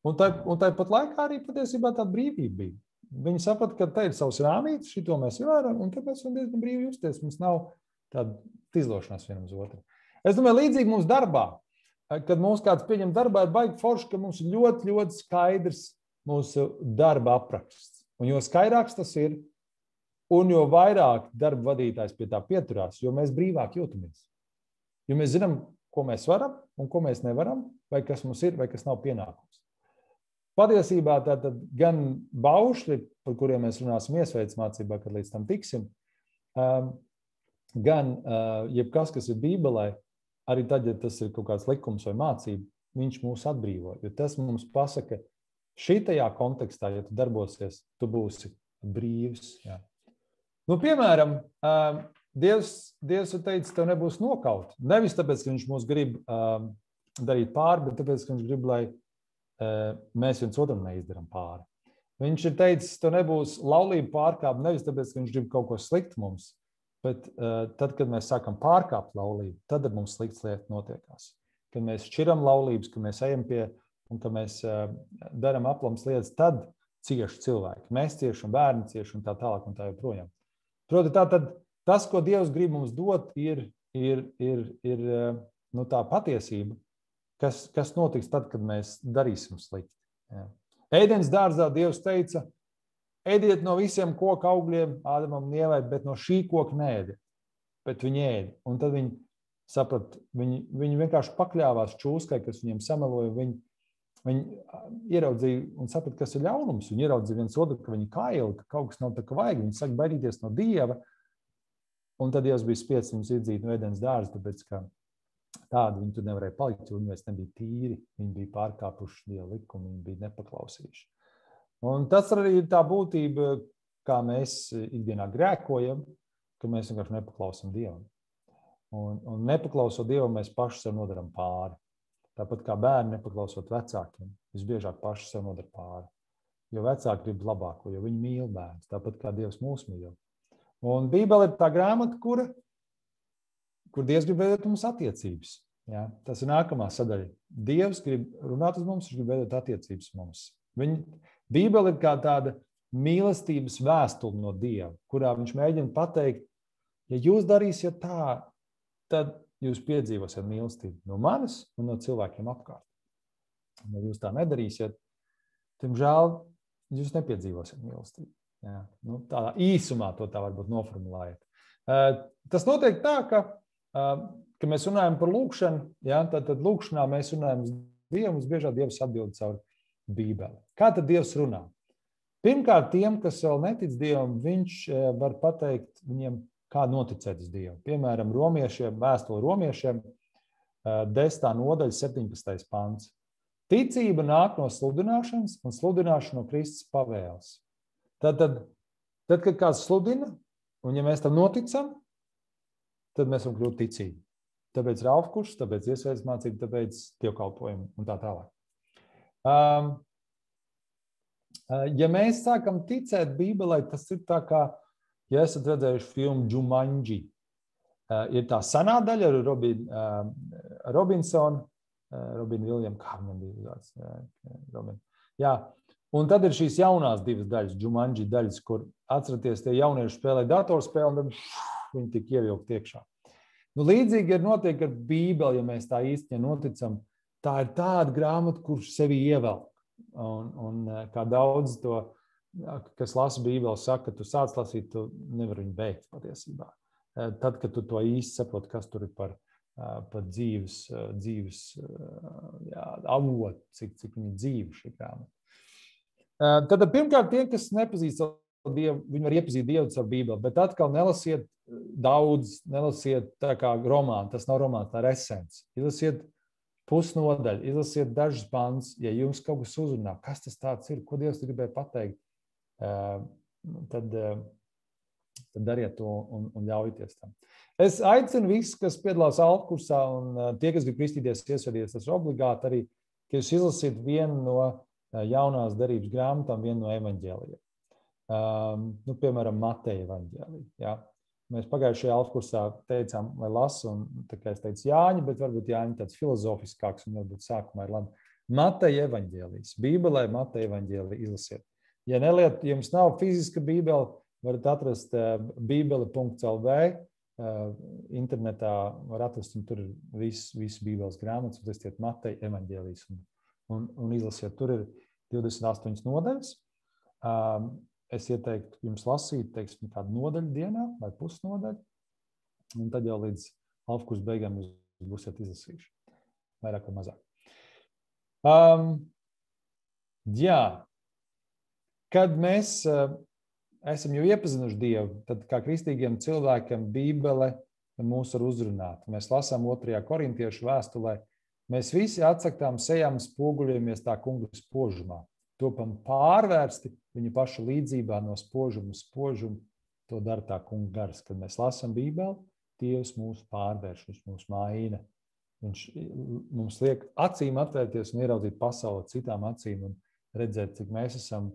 Un tāpat laikā arī patiesībā tā brīvība bija. Viņi saprata, ka te ir savs rāmītis, šito mēs ievēram, un tāpēc mēs diezgan brīvi justies. Mums nav tāda izlošanās vienam uz otru. Es domāju, līdzīgi mums darbā, kad mums kāds pieņem darbā, ir baigi forši, ka mums ir ļoti, ļoti skaidrs mūsu darba apraksts. Un jo skaidrāks tas ir, un jo vairāk darba vadītājs pie tā pieturās, jo mēs brīvāk jūtamies. Jo mēs zinām, ko mēs varam un ko mēs nevaram, vai kas mums ir, vai kas nav pienākums. Patiesībā tātad gan baušļi, par kuriem mēs runāsim iesveic mācībā, kad līdz tam tiksim, gan jebkas, kas ir Bībelē, arī tad, ja tas ir kaut kāds likums vai mācība, viņš mūs atbrīvo. Jo tas mums pasaka, šitajā kontekstā, ja tu darbosies, tu būsi brīvs. Jā. Piemēram, Dievs ir teicis, tev nebūs nokaut. Nevis tāpēc, ka viņš mūs grib darīt pāri, bet tāpēc, ka viņš grib, lai mēs viens otram neizdaram pāri. Viņš ir teicis, tev nebūs laulība pārkāpt, nevis tāpēc, ka viņš grib kaut ko slikt mums, bet tad, kad mēs sākam pārkāpt laulību, tad ar mums slikts lietas notiekās. Kad mēs šķiram laulības, kad mēs ejam pie un kad mēs daram aplams lietas, tad cieši cilvēki. Mēs cieši un bērni cieši un tā tālāk un tā joprojām. Proti, tātad tas, ko Dievs grib mums dot, ir tā patiesība, kas notiks tad, kad mēs darīsim slikti. Jā. Ēdens dārzā Dievs teica, ēdiet no visiem koka augļiem, Ādamam un Ievai, bet no šī koka neēdiet. Bet viņi ēda. Un tad viņi saprat, viņi vienkārši pakļāvās čūskai, kas viņiem sameloja. Viņi ieraudzīja un saprat, kas ir ļaunums. Viņi ieraudzīja viens otru, ka viņi kaili, ka kaut kas nav tā, ka vajag. Viņi saka baidīties no Dieva. Un tad Dievs bija spiests viņus iedzīt no ēdens dārza, tāpēc, ka tādi viņi tur nevarēja palikt, jo viņi vairs nebija tīri, viņi bija pārkāpuši Dieva likumu, viņi bija nepaklausījuši. Un tas arī ir tā būtība, kā mēs ikdienā grēkojam, ka mēs vienkārši nepaklausam Dievam. Un nepaklausot Dievam, mēs paši sev nodaram pāri. Tāpat kā bērni nepaklausot vecākiem, visbiežāk paši sev nodara pāri. Jo vecāki grib labāko, jo viņi mīl bērnus, tāpat kā Dievs mūs mīl. Un Bībele ir tā grāmata, kur Dievs grib veidot mums attiecības. Ja? Tas ir nākamā sadaļa. Dievs grib runāt uz mums, viņš grib veidot attiecības mums. Bībele ir kā tāda mīlestības vēstule no Dieva, kurā viņš mēģina pateikt, ja jūs darīsiet tā, tad jūs piedzīvosiet mīlestību no manis un no cilvēkiem apkārt. Ja jūs tā nedarīsiet, tiemžēl jūs nepiedzīvosiet mīlestību. Ja? Tādā īsumā to tā varbūt noformulējiet. Tas notiek tā, ka mēs runājam par lūkšanu, ja? tad lūkšanā mēs runājam uz Dievu, mums biežāk Dievs atbild caur Bībeli. Kā tad Dievs runā? Pirmkārt, tiem, kas vēl netic Dievam, viņš var pateikt viņiem, kā noticēt uz Dievu. Piemēram, vēstule romiešiem, 10. nodaļa, 17. pants. Ticība nāk no sludināšanas un sludināšana no Kristus pavēles. Tad, kad kāds sludina, un ja mēs tam noticam, tad mēs varam kļūt ticīgi. Tāpēc raufkurs, tāpēc iesvētas mācība, tāpēc dievkalpojumi un tā tālāk. Ja mēs sākam ticēt Bībelē, tas ir tā kā, ja esat redzējuši filmu Jumanji, ir tā senā daļa ar Robin Williams, kā viņam bija Robin. Jā, un tad ir šīs jaunās divas daļas, Jumanji daļas, kur atceraties, tie jaunieši spēlē datorspēli, un tad viņi tik ievilkt iekšā. Līdzīgi ir notiek ar Bībeli, ja mēs tā īsti noticam, tā ir tāda grāmata, kurš sevi ievelk. Un kā daudz to, kas lasa Bībeli, saka, ka tu sāc lasīt, tu nevari viņu beigt patiesībā. Tad, kad tu to īsti saproti, kas tur ir par dzīves avotu, cik viņa dzīve šī grāmata. Tad pirmkārt tie, kas nepazīst Dievu, viņi var iepazīt Dievu caur Bībeli, bet atkal nelasiet daudz, nelasiet tā kā romānu, tas nav romāns, tā ir esence. Izlasiet pusnodaļu, izlasiet dažus pants, ja jums kaut kas uzrunā, kas tas tāds ir, ko Dievs gribēja pateikt, tad dariet to un ļaujieties tam. Es aicinu visus, kas piedalās alfa kursā, un tie, kas grib kristīties, iesvēties, tas ir obligāti arī, ka jūs izlasiet vienu no jaunās derības grāmatām, vienu no evaņģēlijiem. Piemēram, Mateja evaņģēlija. Ja? Mēs pagājušajā alfa kursā teicām, lai lasu, un tā kā es teicu Jāņa, bet varbūt Jāņa tāds filozofiskāks, un varbūt sākumā ir labi. Mateja evaņģēlijas. Bībelē Mateja evaņģēlija izlasiet. Ja jums nav fiziska Bībele, varat atrast bībele.lv, internetā var atrast, un tur ir viss Bībeles grāmatas, un tas tiek Mateja evaņģēlijas, un izlasiet. Tur ir 28 nodaļas. Es ieteiktu jums lasīt, teiksim, kādu nodaļu dienā vai pusnodaļu, un tad jau līdz alfa kursa beigām jūs būsiet izlasījuši. Vairāk vai mazāk. Kad mēs esam jau iepazinuši Dievu, tad kā kristīgiem cilvēkiem Bībele mūs var uzrunāt. Mēs lasām 2. korintiešu vēstulē. Mēs visi atsaktām sejām spoguļojamies tā kunga spožumā. Topam pārvērsti viņa paša līdzībā no spožuma uz spožumu. To dara tā kunga gars. Kad mēs lasām Bībeli, Dievs mūs pārvērš, viņš mūs maina. Viņš mums liek acīm atvērties un ieraudzīt pasauli citām acīm un redzēt, cik mēs esam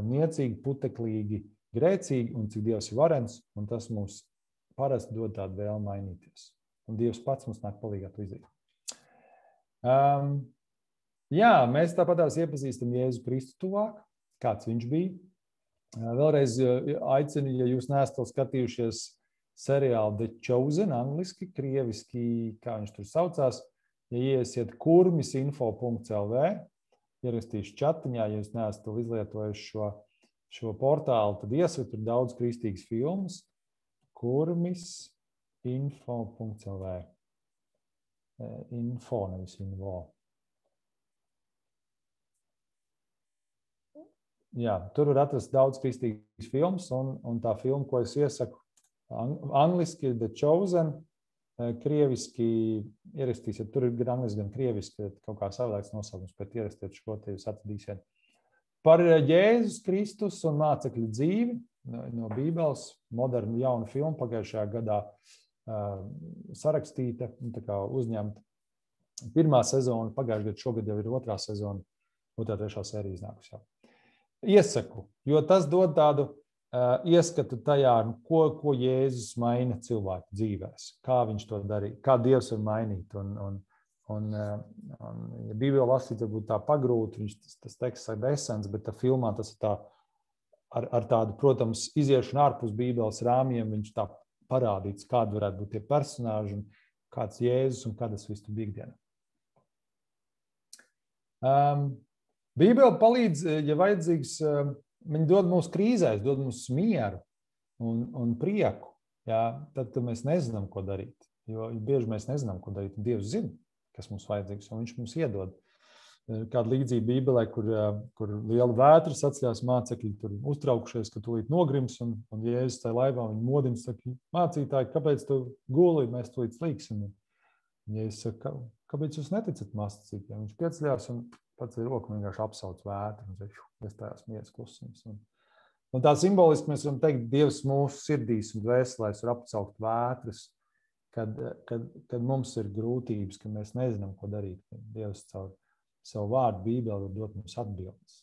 niecīgi, puteklīgi, grēcīgi un cik Dievs ir varens, un tas mums parasti dod tādu vēlmi mainīties. Un Dievs pats mums nāk palīgā to izdarīt. Mēs tāpatās iepazīstam Jēzu Kristu tuvāk, kāds viņš bija. Vēlreiz aicinu, ja jūs neesat vēl skatījušies seriālu The Chosen, angliski, krieviski, kā viņš tur saucās, ja iesiet kurmisinfo.lv, ierakstīšu čatiņā, ja jūs neesat vēl izlietojuši šo portālu, tad iesiet tur daudz kristīgas filmas, kurmisinfo.lv. Info, nevis info. Tur var atrast daudz kristīgas filmas, un tā filma, ko es iesaku, angliski The Chosen, krieviski ierakstīsiet, tur ir gan angliski, gan krieviski, kaut kā savādāks nosaukums, bet ierastiet šo, te jūs atradīsiet. Par Jēzus Kristus un mācekļu dzīvi, no Bībeles, modernu jaunu filmu pagājušajā gadā sarakstīta, tā kā uzņemta. Pirmā sezona, pagājušajā gadā, šogad jau ir otrā sezona, trešā sērija iznākusi. Iesaku, jo tas dod tādu ieskatu tajā, ko Jēzus maina cilvēku dzīvēs, kā viņš to darīja, kā Dievs var mainīt. Ja Bībeli lasīt, varbūt tā pagrūti, tas teksts ir esens, bet tā filmā tas ir tā, ar tādu, protams, iziešanu ārpus Bībeles rāmjiem, viņš tā parādīts, kādi varētu būt tie personāži, un kāds Jēzus un kā tas viss tur bija ikdienā. Bībele palīdz, ja vajadzīgs, viņi dod mums krīzēs, dod mums mieru un prieku, jā, tad, kad mēs nezinām, ko darīt. Jo bieži mēs nezinām, ko darīt, un Dievs zina, kas mums vajadzīgs, un viņš mums iedod. Kāda līdzība Bībelē, kur liela vētra sacījās mācekļi, tur uztraukušies, ka tūlīt nogrims, un Jēzus tajā laivā viņi modina, saka, mācītāji, kāpēc tu guli, mēs tūlīt slīksim? Jēzus saka, kāpēc jūs neticat mācītājiem? Viņš pieceļās un pats ir roku vienkārši apsauc vētru, un iestājās mieras klusums. Un tā simboliski mēs varam teikt, Dievs mūsu sirdīs un dvēselēs var apcaukt vētras, kad mums ir grūtības, ka mēs nezinām, ko darīt. Dievs caur savu vārdu Bībeli var dot mums atbildes.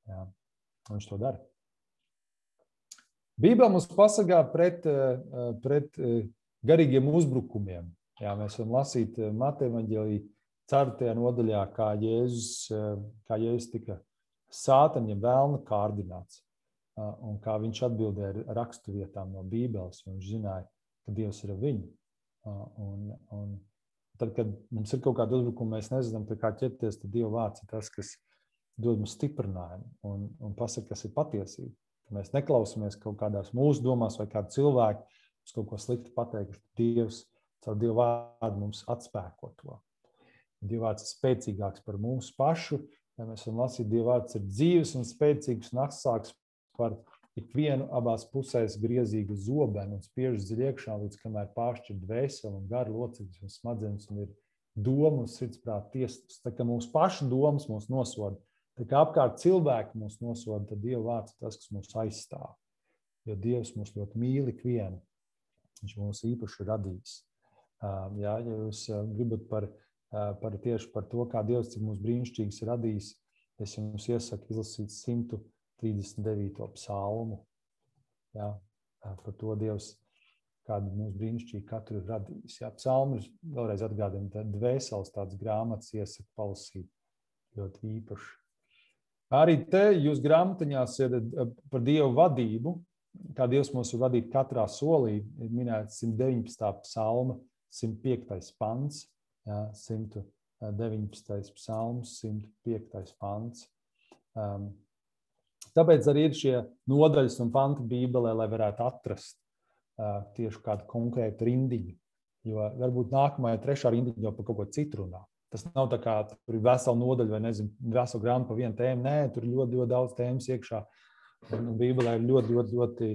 Jā, viņš to dara. Bībele mums pasargā pret garīgiem uzbrukumiem. Jā, mēs varam lasīt Mateja evaņģēlija 4. nodaļā, kā Jēzus tika sātaņa velna kārdināts, un kā viņš atbildēja ar raksturvietām no Bībeles, un viņš zināja, ka Dievs ir ar viņu. Un tad, kad mums ir kaut kāda uzbrukuma, mēs nezinām, kā ķerties, tad Dieva vārds ir tas, kas dod mums stiprinājumu un pasaka, kas ir patiesība. Mēs neklausāmies kaut kādās mūsu domās vai kādu cilvēku, kas kaut ko slikti pateikuši. Dievs caur Dieva vārdu mums atspēko to. Dieva vārds ir spēcīgāks par mūsu pašu. Ja mēs varam lasīt, Dieva vārds ir dzīves un spēcīgs un asāks par ikvienu abās pusēs griezīgu zobenu un spiež dziļi iekšā, līdz kamēr pāršķir dvēseli un garu locekļus un smadzenes un ir domu un sirdsprāta tiesas. Tā kā mūsu pašu domas mūs nosoda, tā kā apkārt cilvēki mūs nosoda, tad Dieva vārds ir tas, kas mūs aizstāv. Jo Dievs mūs ļoti mīl ikvienu. Viņš mūs īpaši radījis. Ja jūs gribat tieši par to, kā Dievs cik mūs brīnišķīgs ir radījis, es jums iesaku izlasīt 139. psalmu. Ja, par to Dievs, kādu mūs brīnišķīgi katru ir radījis. Ja, psalmu vēlreiz atgādina, dvēseles tāds grāmatas iesaku palasīt ļoti īpaši. Arī te jūs grāmatiņās ir par Dievu vadību, kā Dievs mūs var vadīt katrā solī, ir minēts 119. psalma, 105. pants, ja, 119. psalms, 105. pants. Tāpēc arī ir šie nodaļas un panti Bībelē, lai varētu atrast tieši kādu konkrētu rindiņu. Jo varbūt nākamajā 3. rindiņa jau par kaut ko citu runā. Tas nav tā kā tur ir vesela nodaļa vai nezinu, vesela grāmata par vienu tēmu. Nē, tur ir ļoti daudz tēmas iekšā. Un Bībelē ir ļoti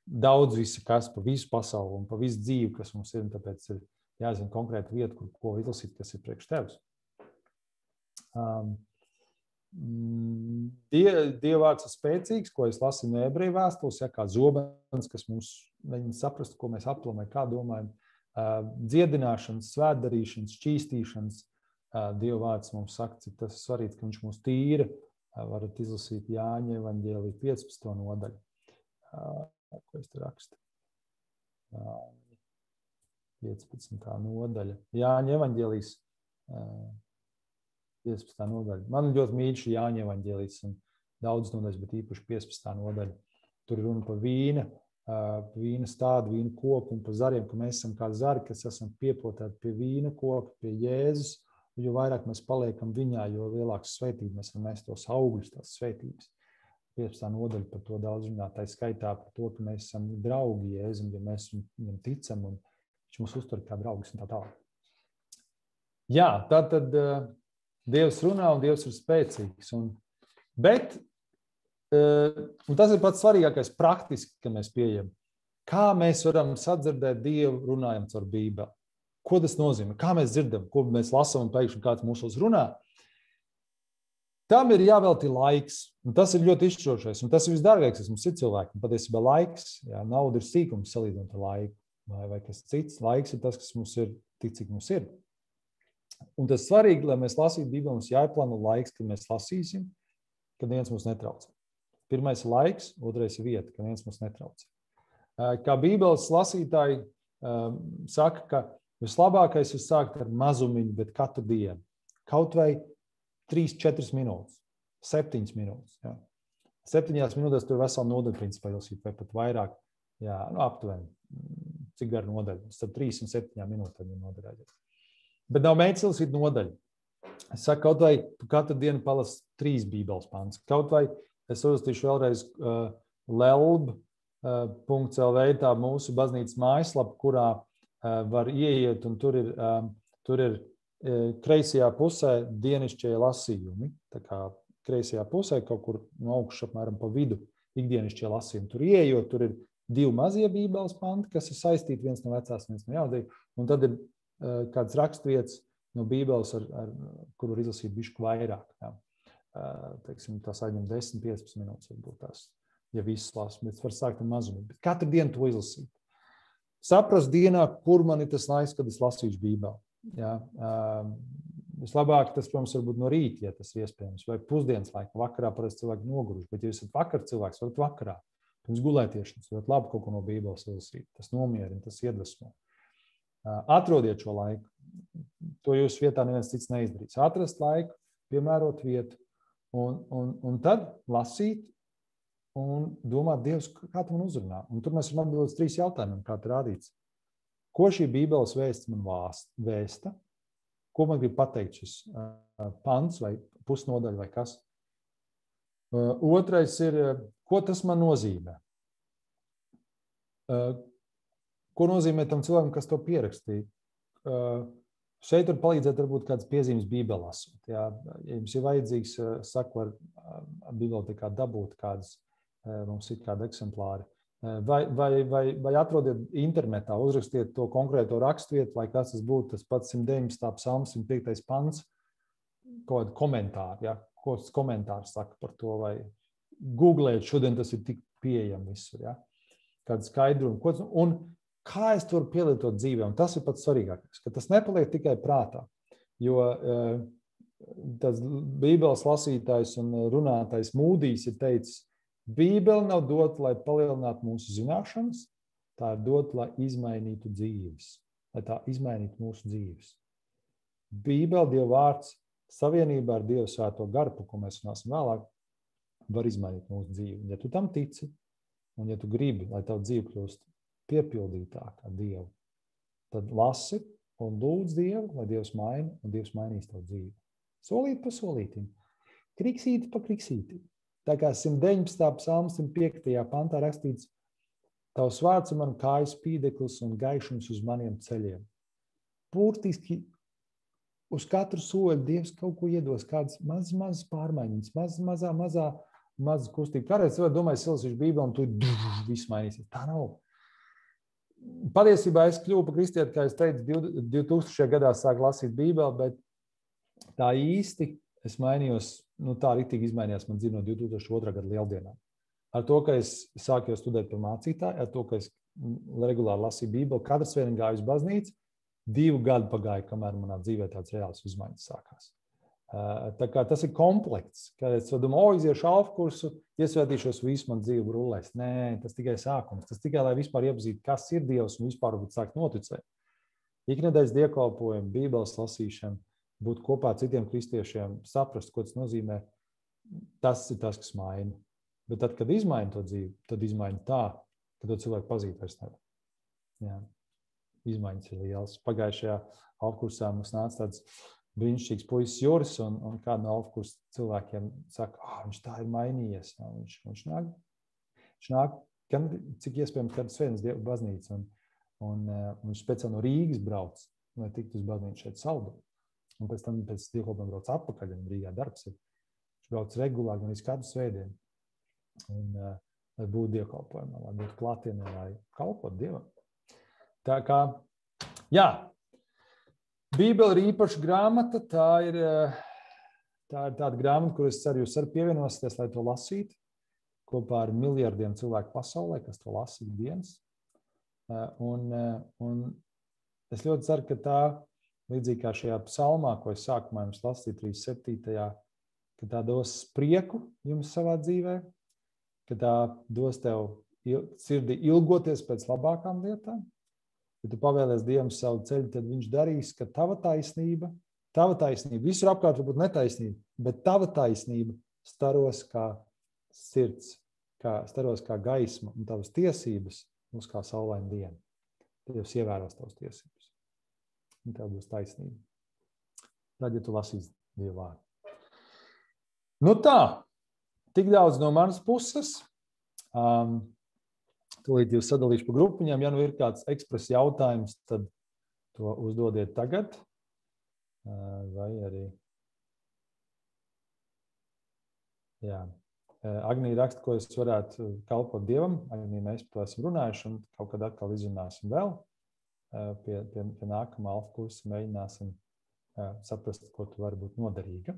daudz visa, kas pa visu pasauli un pa visu dzīvi, kas mums ir. Tāpēc ir jāzina konkrēta vieta, ko izlasīt, kas ir priekš tevis. Dieva vārds ir spēcīgs, ko es lasīju no ebreju vēstules, ja, kā zobens, kas mums mēģina saprast, ko mēs aplamējam, kā domājam. Dziedināšanas, svētdarīšanas, šķīstīšanas. Dieva vārds mums saka, cik tas ir svarīgs, ka viņš mūs tīra. Varat izlasīt Jāņa evaņģēlija 15. nodaļu. Ko es te rakstu? 15. nodaļa. Jāņa evaņģēlijas 15. nodaļa. Man ļoti mīļš Jāņa evaņģēlijas un daudz nodaļas, bet īpaši 15. nodaļa. Tur runa par vīna stādu, vīna koku un par zariem, ka mēs esam kā zari, kas esam piepotēti pie vīna koka, pie Jēzus. Jo vairāk mēs paliekam viņā, jo lielāks svētība mēs varam nest tos augļus, tās svētības. 15. nodaļa par to daudz runā, tā skaitā par to, ka mēs esam draugi Jēzum, ja mēs viņam ticam un viņš mūs uztur kā draugus un tā tālāk. Jā, tātad Dievs runā un Dievs ir spēcīgs. Bet tas ir pats svarīgākais praktiski, ka mēs pieejam. Kā mēs varam sadzirdēt Dievu runājam caur Bībeli? Ko tas nozīmē? Kā mēs dzirdam? Ko mēs lasām un pēkšņi kāds mūsos runā? tam ir jāveltī laiks. Un tas ir ļoti izšķirošais. Un tas ir visdārgākais, kas mums ir cilvēki. Patiesībā laiks, jā, nauda ir sīkums salīdzinot ar laiku. Vai kas cits. Laiks ir tas, kas mums ir, tik cik mums ir. Un tas svarīgi, lai mēs lasītu Bībeli, mums jāplāno laiks, kad mēs lasīsim, kad viens mums netraucē. Pirmais ir laiks, otrais ir vieta, kad viens mums netraucē. Kā Bībeles lasītāji saka, ka vislabākais ir sākt ar mazumiņu, bet katru dienu. Kaut vai 3-4 minūtes, 7 minūtes. Jā. 7 minūtēs tur ir vesela nodaļa, principā, lasīt, vai pat vairāk. Jā, aptuveni. Cik gara nodaļa? Starp 3 un 7 minūtēm ir nodaļā. Bet nav mēģinājums lasīt nodaļu. Es saku, kaut vai katru dienu palasi 3 Bībeles pantus. Kaut vai es uzrakstīšu vēlreiz lelb.lv, tā mūsu baznīcas mājaslapa, kurā var ieiet, un tur ir kreisajā pusē dienišķie lasījumi. Tā kā kreisajā pusē kaut kur no augšas apmēram pa vidu ikdienišķie lasījumi. Tur ieejot, tur ir 2 mazie Bībeles panti, kas ir saistīti, viens no vecās, viens no jaunajiem, un tad ir kāds rakstvietas no Bībeles, ar kuru var izlasīt bišķi vairāk. Jā. Teiksim, tās aizņem 10-15 minūtes, varbūt tās, ja viss lasu, bet var sākt ar mazumu. Bet katru dienu to izlasīt. Saprast dienā, kur man ir tas laiks, kad es lasīšu Bībeli. Jā. Vislabāk tas, protams, varbūt no rīta, ja tas ir iespējams, vai pusdienas laika. Vakarā parasti cilvēki noguruši, bet ja esat vakar cilvēks, varat vakarā. Pirms gulētiešanas, varat labi kaut ko no Bībeles izlasīt. Tas nomierina, tas iedvesmo. Atrodiet šo laiku. To jūsu vietā neviens cits neizdarīs. Atrast laiku, piemērot vietu un tad lasīt un domāt, Dievs, kā tu man uzrunā. Un tur mēs varam atbildēt 3 jautājumiem, kā te rādīts. Ko šī Bībeles vēsts man vēsta? Ko man grib pateikt šis pants vai pusnodaļa vai kas? Otrais ir, ko tas man nozīmē? Ko nozīmē tam cilvēkam, kas to pierakstīja? Šeit var palīdzēt varbūt kādas piezīmes Bībelē lasot. Ja jums ir vajadzīgs, saku, ar bibliotekā dabūt kādas, mums ir kādi eksemplāri. Vai atrodiet internetā, uzrakstiet to konkrēto rakstvietu, lai kas tas būtu, tas pats 119. psalms, 105. pants, kaut kādu komentāru, ja? Ko tas komentārs saka par to, vai googlēt, šodien tas ir tik pieejami visur, ja? Kādu skaidrumu. Un kā es to varu pielietot dzīvē, un tas ir pats svarīgākais, ka tas nepaliek tikai prātā, jo tas Bībeles lasītājs un runātājs Mūdijs ir teicis, Bībele nav dota, lai palielinātu mūsu zināšanas, tā ir dota, lai izmainītu dzīves, lai tā izmainītu mūsu dzīves. Bībele, Dieva vārds, savienībā ar Dievu svēto garu, par ko mēs runāsim vēlāk, var izmainīt mūsu dzīvi. Ja tu tam tici, un ja tu gribi, lai tavu dzīve kļūst piepildītāk ar Dievu, tad lasi un lūdz Dievu, lai Dievs maina, un Dievs mainīs tavu dzīvi. Solīt pa solītim, kriksīti pa kriksītim. Tā kā 119. psalms 105. pantā rakstīts, tavs vārds ir man kājas pīdeklis un gaišums uz maniem ceļiem. Burtiski uz katru soļu Dievs kaut ko iedos, kādas mazas pārmaiņas, mazas kustība. Kādreiz cilvēki domāja, salasīšu Bībeli un tu viss mainīsies. Tā nav. Patiesībā es kļuvu par kristieti, kā es teicu, 2000. gadā sāku lasīt Bībeli, bet tā īsti es mainījos, tā ritīgi izmainījās man dzīve no 2002. gada lieldienām. Ar to, ka es sāku studēt par mācītāju, ar to, ka es regulāri lasīju Bībeli, katrs vien gāju uz baznīcu, 2 gadi pagāja, kamēr manā dzīvē tāds reāls izmaiņas sākās. Tā kā tas ir komplekts, kad es domāju, iziešu alfkursu, iesvētīšos, visu man dzīvi rullēs. Nē, tas tikai sākums. Tas tikai, lai vispār iepazītu, kas ir Dievs un vispār varbūt sākt noticēt. Iknedēļas dievkalpojumi, Bībeles lasīšana, būt kopā ar citiem kristiešiem, saprast, ko tas nozīmē, tas ir tas, kas maina. Bet tad, kad izmaina to dzīvi, tad izmaina tā, ka to cilvēku pazīt vairs nevar. Jā. Izmaiņas ir lielas. Pagājušajā alfkursā mums nāca tāds brīnišķīgs puisis Juris, un kādu no alfkursa cilvēkiem saka, viņš tā ir mainījies. Jā, viņš nāk, cik iespējams, kādas vienas baznīca, un viņš speciāli no Rīgas brauc, lai tiktu uz baznīcu šeit Saldu. Un pēc tam pēc dievkalpojuma brauc atpakaļ, un Rīgā darbs ir. Viņš brauc regulāri, gan katru svētdienu. Un lai būtu dievkalpojumā, lai būtu klātienē, lai kalpot Dievam. Tā kā, jā, Bībele ir īpaša grāmata, tā ir Tā ir tāda grāmata, kur es ceru, jūs arī pievienosieties, lai to lasītu kopā ar miljardiem cilvēku pasaulē, kas to lasa ikdienas. Un es ļoti ceru, ka tā, līdzīgi kā šajā psalmā, ko es sākumā jums lasīju 37. ka tā dos prieku jums savā dzīvē, ka tā dos tev sirdī ilgoties pēc labākām lietām. Ja tu pavēlies Dievam savu ceļu, tad viņš darīs, ka tava taisnība, visur apkārt varbūt netaisnība, bet tava taisnība staros kā sirds, staros kā gaisma, un tavas tiesības būs kā saulaina diena. Dievs ievēros tavas tiesības. Un tev būs taisnība. Tad, ja tu lasīsi Dievu vārdu. Nu tā, tik daudz no manas puses. Tūlīt jūs sadalīšu pa grupiņām. Ja nu ir kāds ekspress jautājums, tad to uzdodiet tagad. Vai arī... Jā. Agnija raksta, ko es varētu kalpot Dievam. Agnija, mēs par to esam runājuši un kaut kad atkal izrunāsim vēl. Pie nākamā alfa kursa mēģināsim saprast, ko tu vari būt noderīga.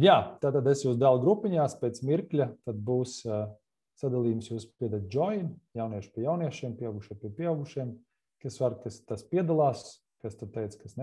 Jā, tātad es jūs dalu grupiņās pēc mirkļa, tad būs sadalījums jūs piedat join, jaunieši pie jauniešiem, pieaugušie pie pieaugušiem, kas tas piedalās, kas tur teica, kas ne.